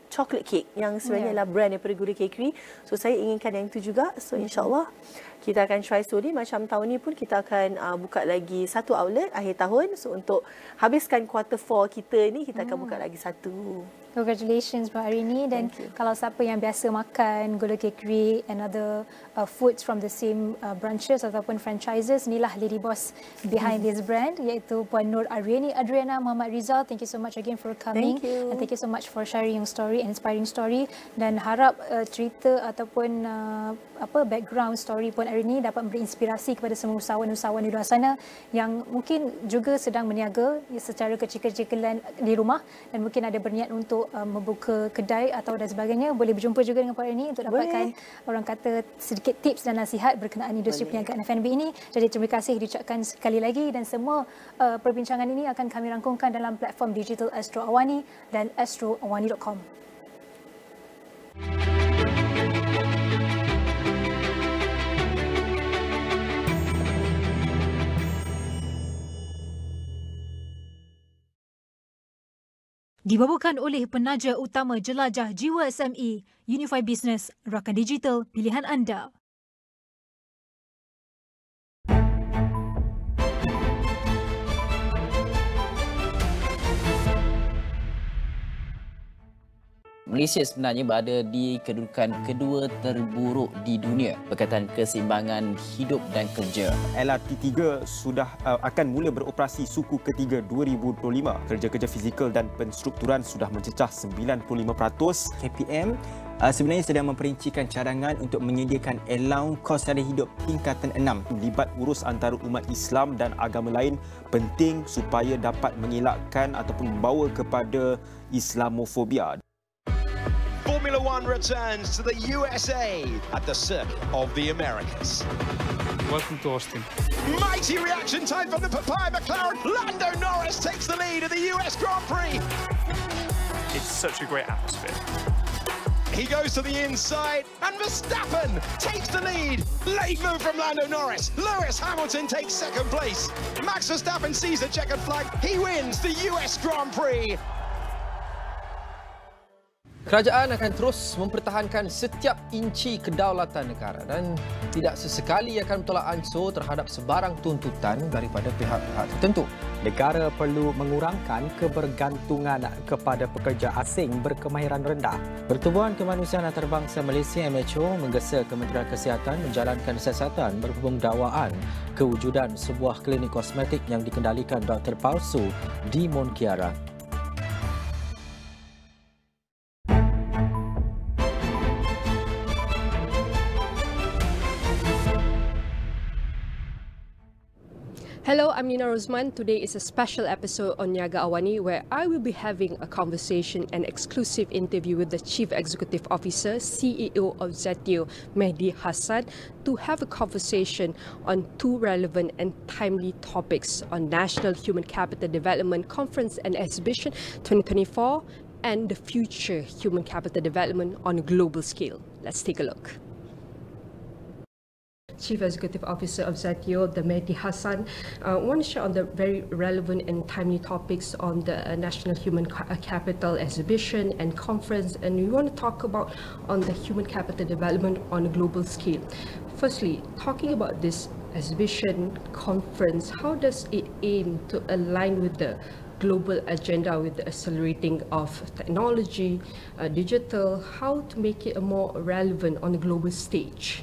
chocolate cake yang sebenarnya adalah brand daripada Gula Kekri. So saya inginkan yang itu juga. So insyaAllah kita akan try slowly. Macam tahun ni pun kita akan buka lagi 1 outlet akhir tahun. So untuk habiskan quarter 4 kita ni, kita akan buka lagi 1. Congratulations buat hari ini. Dan kalau siapa yang biasa makan Gula Kekri and other foods from the same branches ataupun franchises, inilah lady boss behind this brand, iaitu Puan Nur Adriana Muhammad Rizal. Thank you so much again for coming. And thank you so much for sharing your story and inspiring story. Dan harap cerita ataupun background story Puan hari ini dapat memberi inspirasi kepada semua usahawan-usahawan di luar sana yang mungkin juga sedang berniaga secara kecil-kecilan di rumah dan mungkin ada berniat untuk membuka kedai atau dan sebagainya. Boleh berjumpa juga dengan Puan ini untuk dapatkan orang kata sedikit tips dan nasihat berkenaan industri perniagaan F&B ini. Jadi terima kasih diucapkan sekali lagi, dan semua perbincangan ini akan kami rangkumkan dalam platform digital Astro AWANI dan astroawani.com. Dibawakan oleh penaja utama jelajah Jiwa SME, Unify Business, rakan digital pilihan anda. Malaysia sebenarnya berada di kedudukan kedua terburuk di dunia berkaitan keseimbangan hidup dan kerja. LRT3 sudah akan mula beroperasi suku ketiga 2025. Kerja-kerja fizikal dan penstrukturan sudah mencecah 95%. KPM sebenarnya sedang memperincikan cadangan untuk menyediakan allowance kos sara hidup tingkatan 6. Libat urus antara umat Islam dan agama lain penting supaya dapat mengelakkan ataupun membawa kepada Islamofobia. Formula One returns to the USA at the Circuit of the Americas. Welcome to Austin. Mighty reaction time from the Papaya McLaren. Lando Norris takes the lead of the US Grand Prix. It's such a great atmosphere. He goes to the inside, and Verstappen takes the lead. Late move from Lando Norris. Lewis Hamilton takes second place. Max Verstappen sees the checkered flag. He wins the US Grand Prix. Kerajaan akan terus mempertahankan setiap inci kedaulatan negara dan tidak sesekali akan bertolak ansur terhadap sebarang tuntutan daripada pihak-pihak tertentu. Negara perlu mengurangkan kebergantungan kepada pekerja asing berkemahiran rendah. Pertumbuhan Kemanusiaan Antarabangsa Malaysia MHO menggesa Kementerian Kesihatan menjalankan siasatan berhubung dakwaan kewujudan sebuah klinik kosmetik yang dikendalikan doktor palsu di Monkiara. Hello, I'm Rozman. Today is a special episode on Niaga AWANI where I will be having a conversation and exclusive interview with the Chief Executive Officer, CEO of ZTO, Mehdi Hassan, to have a conversation on two relevant and timely topics on National Human Capital Development Conference and Exhibition 2024 and the future human capital development on a global scale. Let's take a look. Chief Executive Officer of ZTO, the Mehdi Hassan, want to share on the very relevant and timely topics on the National Human Capital Exhibition and Conference, and we want to talk about on the human capital development on a global scale. Firstly, talking about this exhibition conference, how does it aim to align with the global agenda with the accelerating of technology, digital, how to make it more relevant on the global stage?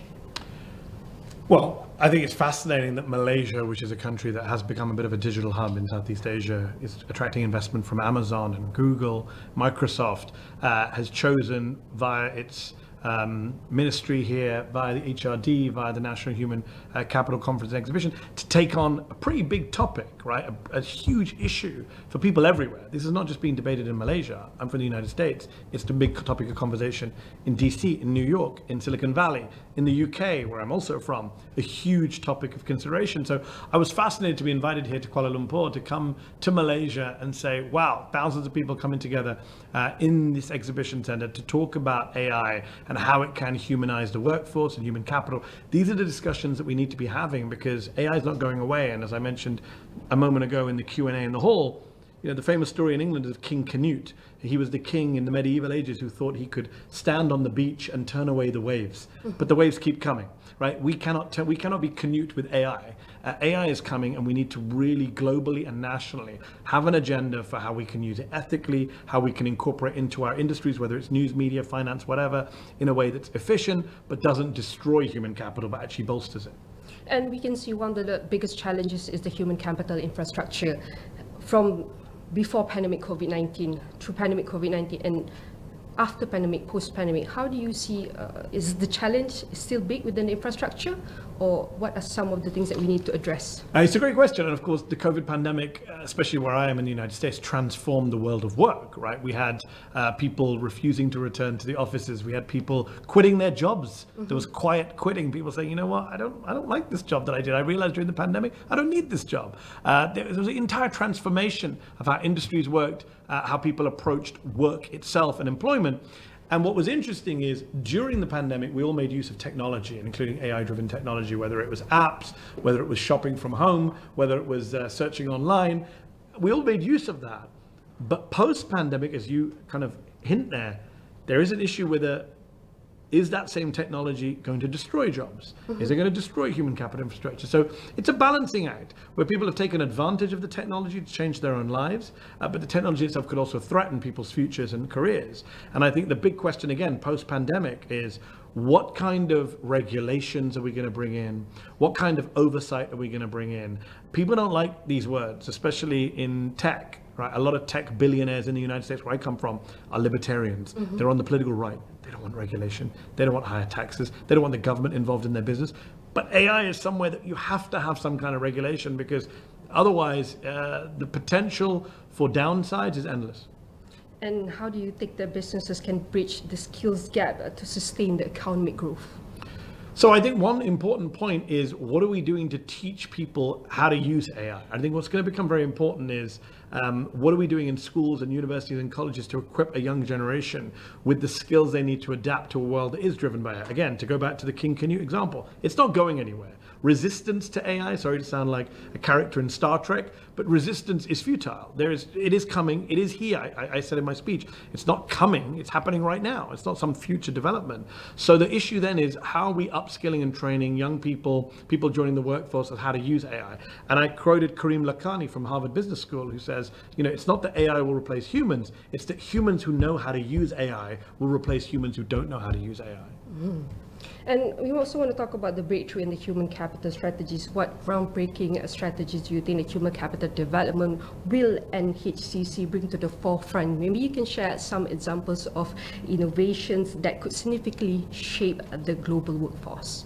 Well, I think it's fascinating that Malaysia, which is a country that has become a bit of a digital hub in Southeast Asia, is attracting investment from Amazon and Google. Microsoft has chosen via its ministry here, via the HRD, via the National Human Capital Conference and Exhibition, to take on a pretty big topic, right? A huge issue for people everywhere. This is not just being debated in Malaysia. I'm from the United States. It's the big topic of conversation in DC, in New York, in Silicon Valley, in the UK, where I'm also from, a huge topic of consideration. So I was fascinated to be invited here to Kuala Lumpur to come to Malaysia and say, wow, thousands of people coming together in this exhibition center to talk about AI and how it can humanize the workforce and human capital. These are the discussions that we need to be having because AI is not going away. And as I mentioned a moment ago in the Q&A in the hall, you know, the famous story in England of King Canute. He was the king in the medieval ages who thought he could stand on the beach and turn away the waves. But the waves keep coming, right? We cannot be Canute with AI. AI is coming and we need to really globally and nationally have an agenda for how we can use it ethically, how we can incorporate into our industries, whether it's news, media, finance, whatever, in a way that's efficient but doesn't destroy human capital but actually bolsters it. And we can see one of the biggest challenges is the human capital infrastructure. From before pandemic COVID-19, through pandemic COVID-19, and after pandemic, post-pandemic, how do you see, is the challenge still big within the infrastructure, or what are some of the things that we need to address? It's a great question, and of course the COVID pandemic, especially where I am in the United States, transformed the world of work, right? We had people refusing to return to the offices. We had people quitting their jobs. There was quiet quitting, people saying, you know what, I don't like this job that I did. I realized during the pandemic, I don't need this job. There was an entire transformation of how industries worked, how people approached work itself and employment. And what was interesting is during the pandemic, we all made use of technology, including AI-driven technology, whether it was apps, whether it was shopping from home, whether it was searching online. We all made use of that. But post-pandemic, as you kind of hint there is an issue with is that same technology going to destroy jobs? Is it going to destroy human capital infrastructure? So it's a balancing act where people have taken advantage of the technology to change their own lives, but the technology itself could also threaten people's futures and careers. And I think the big question again, post-pandemic, is what kind of regulations are we going to bring in? What kind of oversight are we going to bring in? People don't like these words, especially in tech. Right, a lot of tech billionaires in the United States, where I come from, are libertarians. They're on the political right. They don't want regulation. They don't want higher taxes. They don't want the government involved in their business. But AI is somewhere that you have to have some kind of regulation, because otherwise the potential for downsides is endless. And how do you think that businesses can bridge the skills gap to sustain the economic growth? So I think one important point is, what are we doing to teach people how to use AI? I think what's going to become very important is, what are we doing in schools and universities and colleges to equip a young generation with the skills they need to adapt to a world that is driven by AI? Again, to go back to the King Canute example, it's not going anywhere. Resistance to AI, sorry to sound like a character in Star Trek, but resistance is futile. It is coming, it is here. I said in my speech, it's not coming, it's happening right now. It's not some future development. So the issue then is, how are we upskilling and training young people, people joining the workforce, on how to use AI? And I quoted Karim Lakhani from Harvard Business School, who says, it's not that AI will replace humans, it's that humans who know how to use AI will replace humans who don't know how to use AI. And we also want to talk about the breakthrough in the human capital strategies. What groundbreaking strategies do you think the human capital development will NHCC bring to the forefront? Maybe you can share some examples of innovations that could significantly shape the global workforce.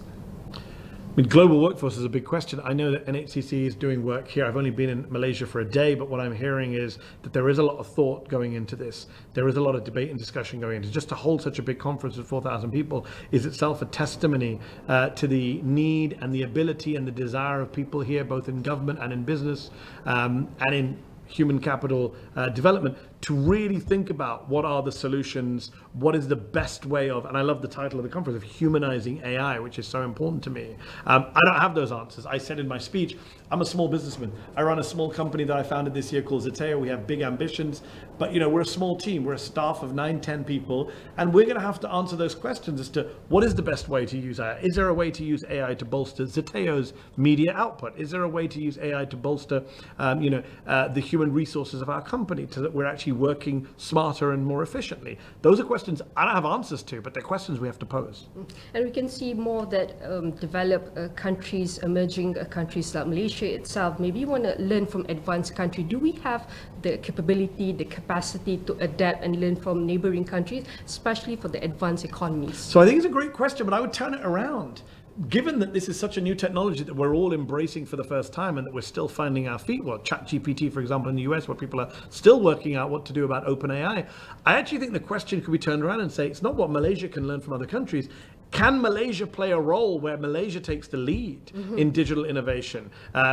I mean, global workforce is a big question. I know that NHCC is doing work here. I've only been in Malaysia for a day, but what I'm hearing is that there is a lot of thought going into this. There is a lot of debate and discussion going into it. Just to hold such a big conference with 4,000 people is itself a testimony to the need and the ability and the desire of people here, both in government and in business and in human capital development, to really think about what are the solutions, what is the best way of, and I love the title of the conference, of humanizing AI, which is so important to me. I don't have those answers. I said in my speech, I'm a small businessman. I run a small company that I founded this year called Zeteo. We have big ambitions, but we're a small team. We're a staff of 9-10 people, and we're going to have to answer those questions as to what is the best way to use AI. Is there a way to use AI to bolster Zeteo's media output? Is there a way to use AI to bolster the human resources of our company, so that we're actually working smarter and more efficiently? Those are questions I don't have answers to, but they're questions we have to pose. And we can see more that developed countries, emerging countries like Malaysia itself, maybe you want to learn from advanced countries. Do we have the capability, the capacity to adapt and learn from neighboring countries, especially for the advanced economies? So I think it's a great question, but I would turn it around. Given that this is such a new technology that we're all embracing for the first time, and that we're still finding our feet, ChatGPT, for example, in the US, where people are still working out what to do about OpenAI, I actually think the question could be turned around and say, it's not what Malaysia can learn from other countries. Can Malaysia play a role where Malaysia takes the lead in digital innovation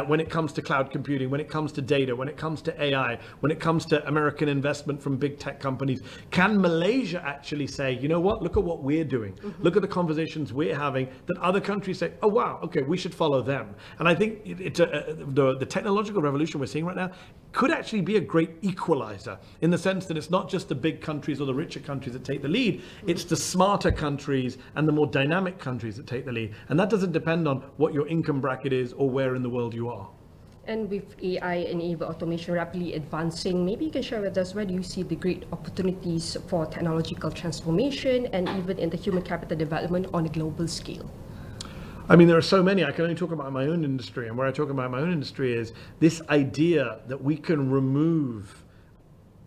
when it comes to cloud computing, when it comes to data, when it comes to AI, when it comes to American investment from big tech companies? Can Malaysia actually say, you know what, look at what we're doing. Look at the conversations we're having, that other countries say, oh, wow, okay, we should follow them. And I think the technological revolution we're seeing right now could actually be a great equalizer, in the sense that it's not just the big countries or the richer countries that take the lead, it's the smarter countries and the more dynamic countries that take the lead. And that doesn't depend on what your income bracket is or where in the world you are. And with AI-enabled automation rapidly advancing, maybe you can share with us, where do you see the great opportunities for technological transformation and even in the human capital development on a global scale? I mean, there are so many. I can only talk about my own industry, and where I talk about my own industry is this idea that we can remove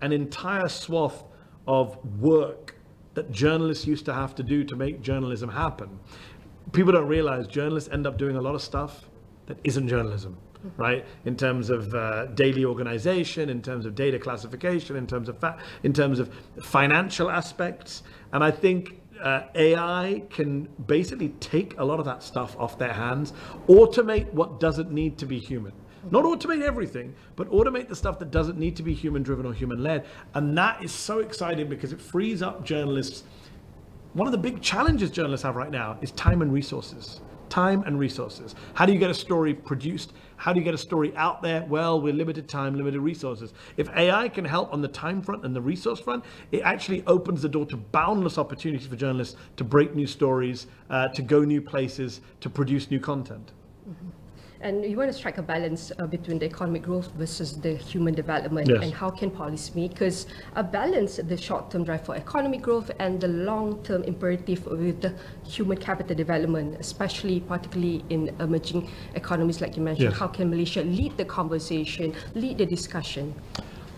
an entire swath of work that journalists used to have to do to make journalism happen. People don't realize journalists end up doing a lot of stuff that isn't journalism, right? In terms of daily organization, in terms of data classification, in terms of financial aspects. And I think AI can basically take a lot of that stuff off their hands, automate what doesn't need to be human. Not automate everything, but automate the stuff that doesn't need to be human-driven or human-led. And that is so exciting because it frees up journalists. One of the big challenges journalists have right now is time and resources. Time and resources. How do you get a story produced? How do you get a story out there? Well, we're limited time, limited resources. If AI can help on the time front and the resource front, it actually opens the door to boundless opportunities for journalists to break new stories, to go new places, to produce new content. Mm-hmm. And you want to strike a balance between the economic growth versus the human development. Yes. And how can policymakers balance the short-term drive for economic growth and the long-term imperative with the human capital development, especially particularly in emerging economies like you mentioned? Yes. How can Malaysia lead the conversation, lead the discussion?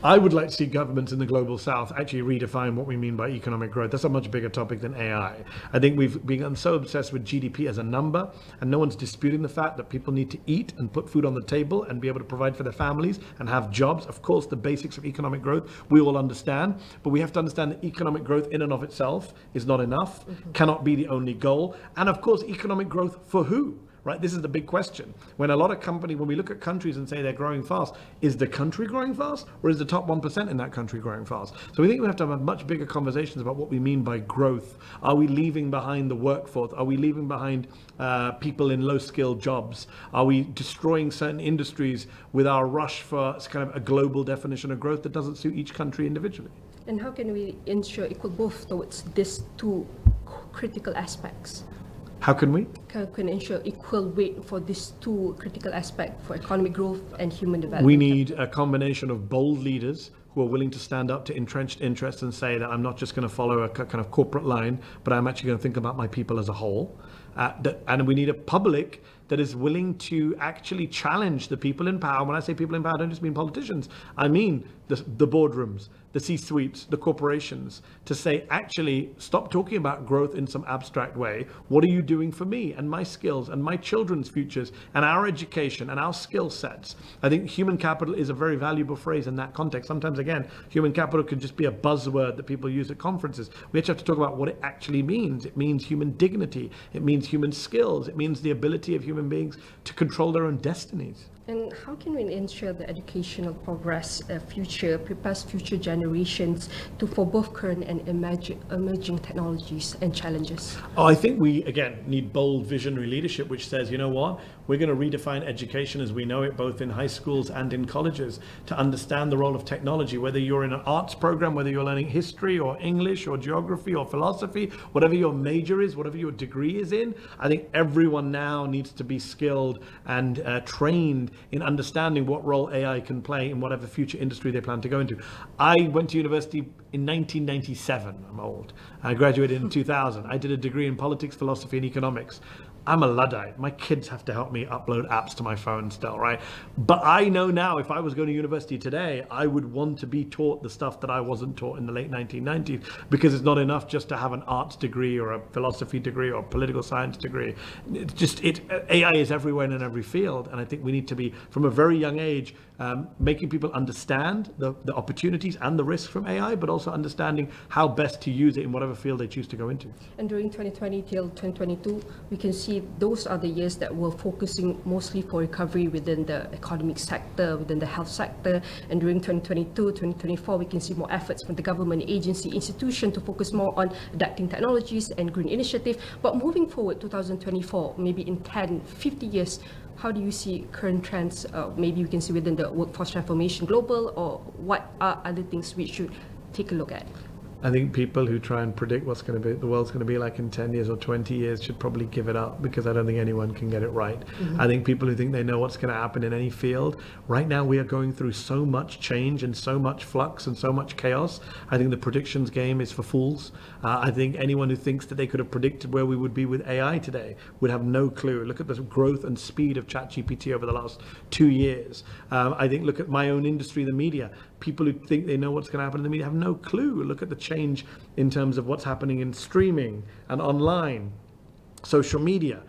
I would like to see governments in the global south actually redefine what we mean by economic growth. That's a much bigger topic than AI. I think we've become so obsessed with GDP as a number, and no one's disputing the fact that people need to eat and put food on the table and be able to provide for their families and have jobs. Of course, the basics of economic growth we all understand, but we have to understand that economic growth in and of itself is not enough, cannot be the only goal. And of course, economic growth for who? Right, this is the big question. When a lot of companies, when we look at countries and say they're growing fast, is the country growing fast, or is the top 1% in that country growing fast? So we think we have to have much bigger conversations about what we mean by growth. Are we leaving behind the workforce? Are we leaving behind people in low-skilled jobs? Are we destroying certain industries with our rush for kind of a global definition of growth that doesn't suit each country individually? And how can we ensure equal both towards these two critical aspects? How can we? Can ensure equal weight for these two critical aspects for economic growth and human development? We need a combination of bold leaders who are willing to stand up to entrenched interests and say that I'm not just going to follow a kind of corporate line, but I'm actually going to think about my people as a whole. And we need a public that is willing to actually challenge the people in power. When I say people in power, I don't just mean politicians. I mean the boardrooms, the C-suites, the corporations, to say, actually, stop talking about growth in some abstract way. What are you doing for me and my skills and my children's futures and our education and our skill sets? I think human capital is a very valuable phrase in that context. Sometimes, again, human capital could just be a buzzword that people use at conferences. We actually have to talk about what it actually means. It means human dignity. It means human skills. It means the ability of human beings to control their own destinies. And how can we ensure the educational progress prepares future generations for both current and emerging technologies and challenges? Oh, I think we, again, need bold visionary leadership which says, you know what, we're going to redefine education as we know it, both in high schools and in colleges, to understand the role of technology, whether you're in an arts program, whether you're learning history or English or geography or philosophy, whatever your major is, whatever your degree is in. I think everyone now needs to be skilled and trained in understanding what role AI can play in whatever future industry they plan to go into. I went to university in 1997. I'm old. I graduated in 2000. I did a degree in politics, philosophy, and economics. I'm a Luddite. My kids have to help me upload apps to my phone still, right? But I know now if I was going to university today, I would want to be taught the stuff that I wasn't taught in the late 1990s, because it's not enough just to have an arts degree or a philosophy degree or a political science degree. It's just, AI is everywhere and in every field. And I think we need to be, from a very young age, making people understand the opportunities and the risks from AI, but also understanding how best to use it in whatever field they choose to go into. And during 2020 till 2022, we can see those are the years that we're focusing mostly for recovery within the economic sector, within the health sector. And during 2022, 2024, we can see more efforts from the government, agency, institution to focus more on adapting technologies and green initiative. But moving forward, 2024, maybe in 10, 50 years, how do you see current trends? Maybe we can see within the workforce transformation global, or what are other things we should take a look at? I think people who try and predict what's going to be, the world's going to be like in 10 years or 20 years should probably give it up, because I don't think anyone can get it right. I think people who think they know what's going to happen in any field, right now we are going through so much change and so much flux and so much chaos. I think the predictions game is for fools. I think anyone who thinks that they could have predicted where we would be with AI today would have no clue. Look at the growth and speed of ChatGPT over the last 2 years. I think, look at my own industry, the media. People who think they know what's going to happen in the media have no clue. Look at the change in terms of what's happening in streaming and online, social media.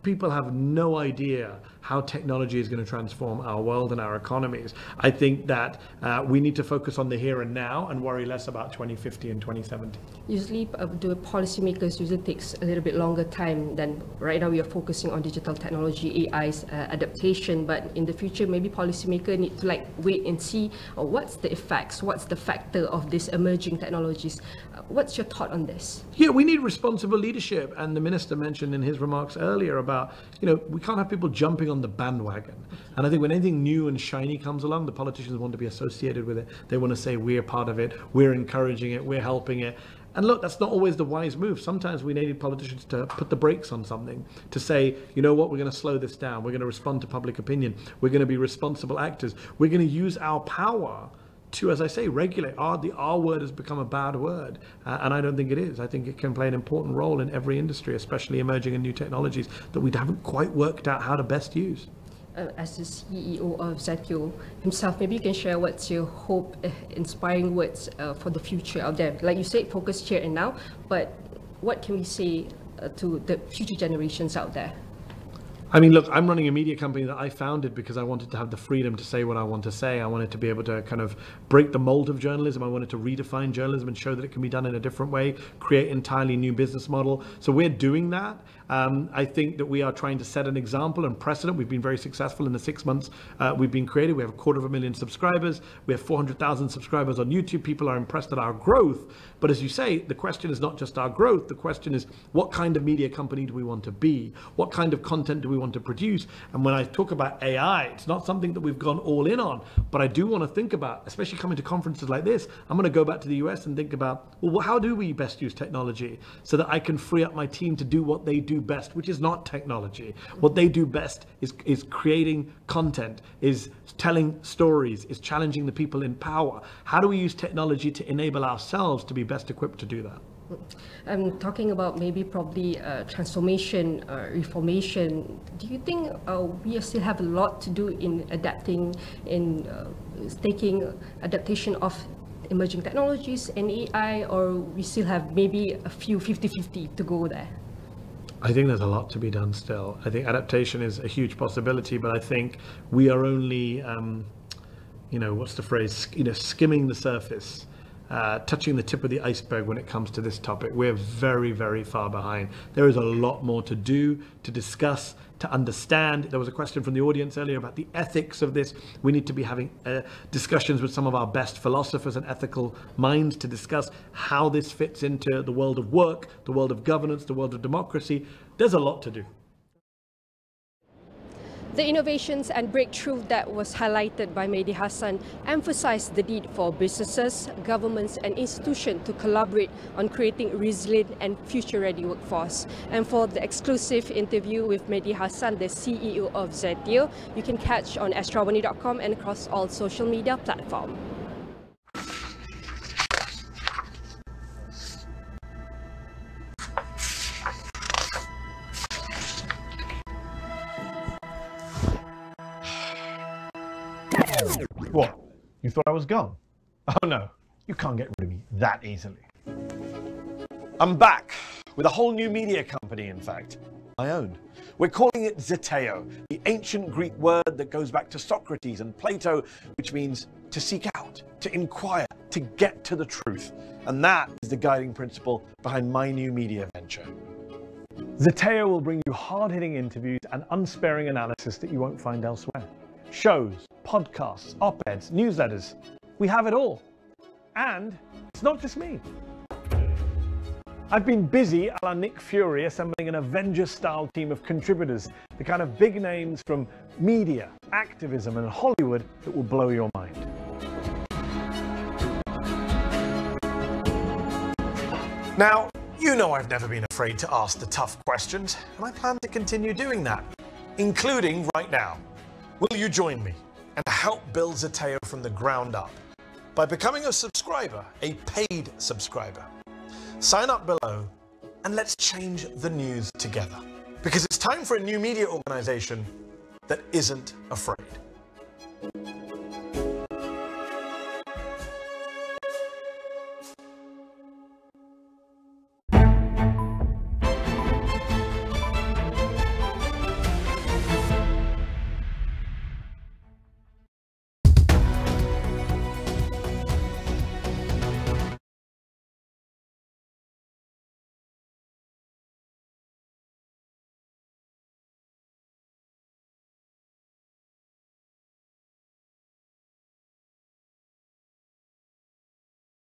People have no idea how technology is going to transform our world and our economies. I think that we need to focus on the here and now and worry less about 2050 and 2070. Usually, the policymakers usually takes a little bit longer time than right now. We are focusing on digital technology, AI's adaptation, but in the future, maybe policymakers need to wait and see what's the effects, what's the factor of these emerging technologies. What's your thought on this? Yeah, we need responsible leadership, and the minister mentioned in his remarks earlier about, we can't have people jumping on the bandwagon. And I think when anything new and shiny comes along, the politicians want to be associated with it. They want to say we're part of it, we're encouraging it, we're helping it. And look, that's not always the wise move. Sometimes we need politicians to put the brakes on something, to say, you know what, we're going to slow this down. We're going to respond to public opinion. We're going to be responsible actors. We're going to use our power to, as I say, regulate. The R word has become a bad word, and I don't think it is. I think it can play an important role in every industry, especially emerging and new technologies that we haven't quite worked out how to best use. As the CEO of Zetio himself, maybe you can share what's your hope, inspiring words for the future out there. Like you said, focus here and now, but what can we say to the future generations out there? I mean, look, I'm running a media company that I founded because I wanted to have the freedom to say what I want to say. I wanted to be able to kind of break the mold of journalism. I wanted to redefine journalism and show that it can be done in a different way, create an entirely new business model. So we're doing that. I think that we are trying to set an example and precedent. We've been very successful in the 6 months we've been created. We have 250,000 subscribers. We have 400,000 subscribers on YouTube. People are impressed at our growth. But as you say, the question is not just our growth. The question is, what kind of media company do we want to be? What kind of content do we want to produce? And when I talk about AI, it's not something that we've gone all in on, but I do want to think about, especially coming to conferences like this, I'm going to go back to the US and think about, well, how do we best use technology so that I can free up my team to do what they do best, which is not technology. What they do best is creating content, is telling stories, is challenging the people in power. How do we use technology to enable ourselves to be best equipped to do that? I'm talking about maybe probably transformation, reformation. Do you think we still have a lot to do in adapting, in taking adaptation of emerging technologies and AI, or we still have maybe a few 50-50 to go there? I think there's a lot to be done still. I think adaptation is a huge possibility, but I think we are only, what's the phrase, skimming the surface. Touching the tip of the iceberg when it comes to this topic. We're very, very far behind. There is a lot more to do, to discuss, to understand. There was a question from the audience earlier about the ethics of this. We need to be having discussions with some of our best philosophers and ethical minds to discuss how this fits into the world of work, the world of governance, the world of democracy. There's a lot to do. The innovations and breakthrough that was highlighted by Mehdi Hassan emphasized the need for businesses, governments and institutions to collaborate on creating resilient and future-ready workforce. And for the exclusive interview with Mehdi Hassan, the CEO of Zetio, you can catch on AWANI.com and across all social media platforms. What? You thought I was gone? Oh no, you can't get rid of me that easily. I'm back with a whole new media company, in fact, my own. We're calling it Zeteo, the ancient Greek word that goes back to Socrates and Plato, which means to seek out, to inquire, to get to the truth. And that is the guiding principle behind my new media venture. Zeteo will bring you hard-hitting interviews and unsparing analysis that you won't find elsewhere. Shows, podcasts, op-eds, newsletters. We have it all. And it's not just me. I've been busy, a la Nick Fury, assembling an Avengers-style team of contributors, the kind of big names from media, activism and Hollywood that will blow your mind. Now, you know I've never been afraid to ask the tough questions, and I plan to continue doing that, including right now. Will you join me and help build Zeteo from the ground up by becoming a subscriber, a paid subscriber? Sign up below and let's change the news together, because it's time for a new media organization that isn't afraid.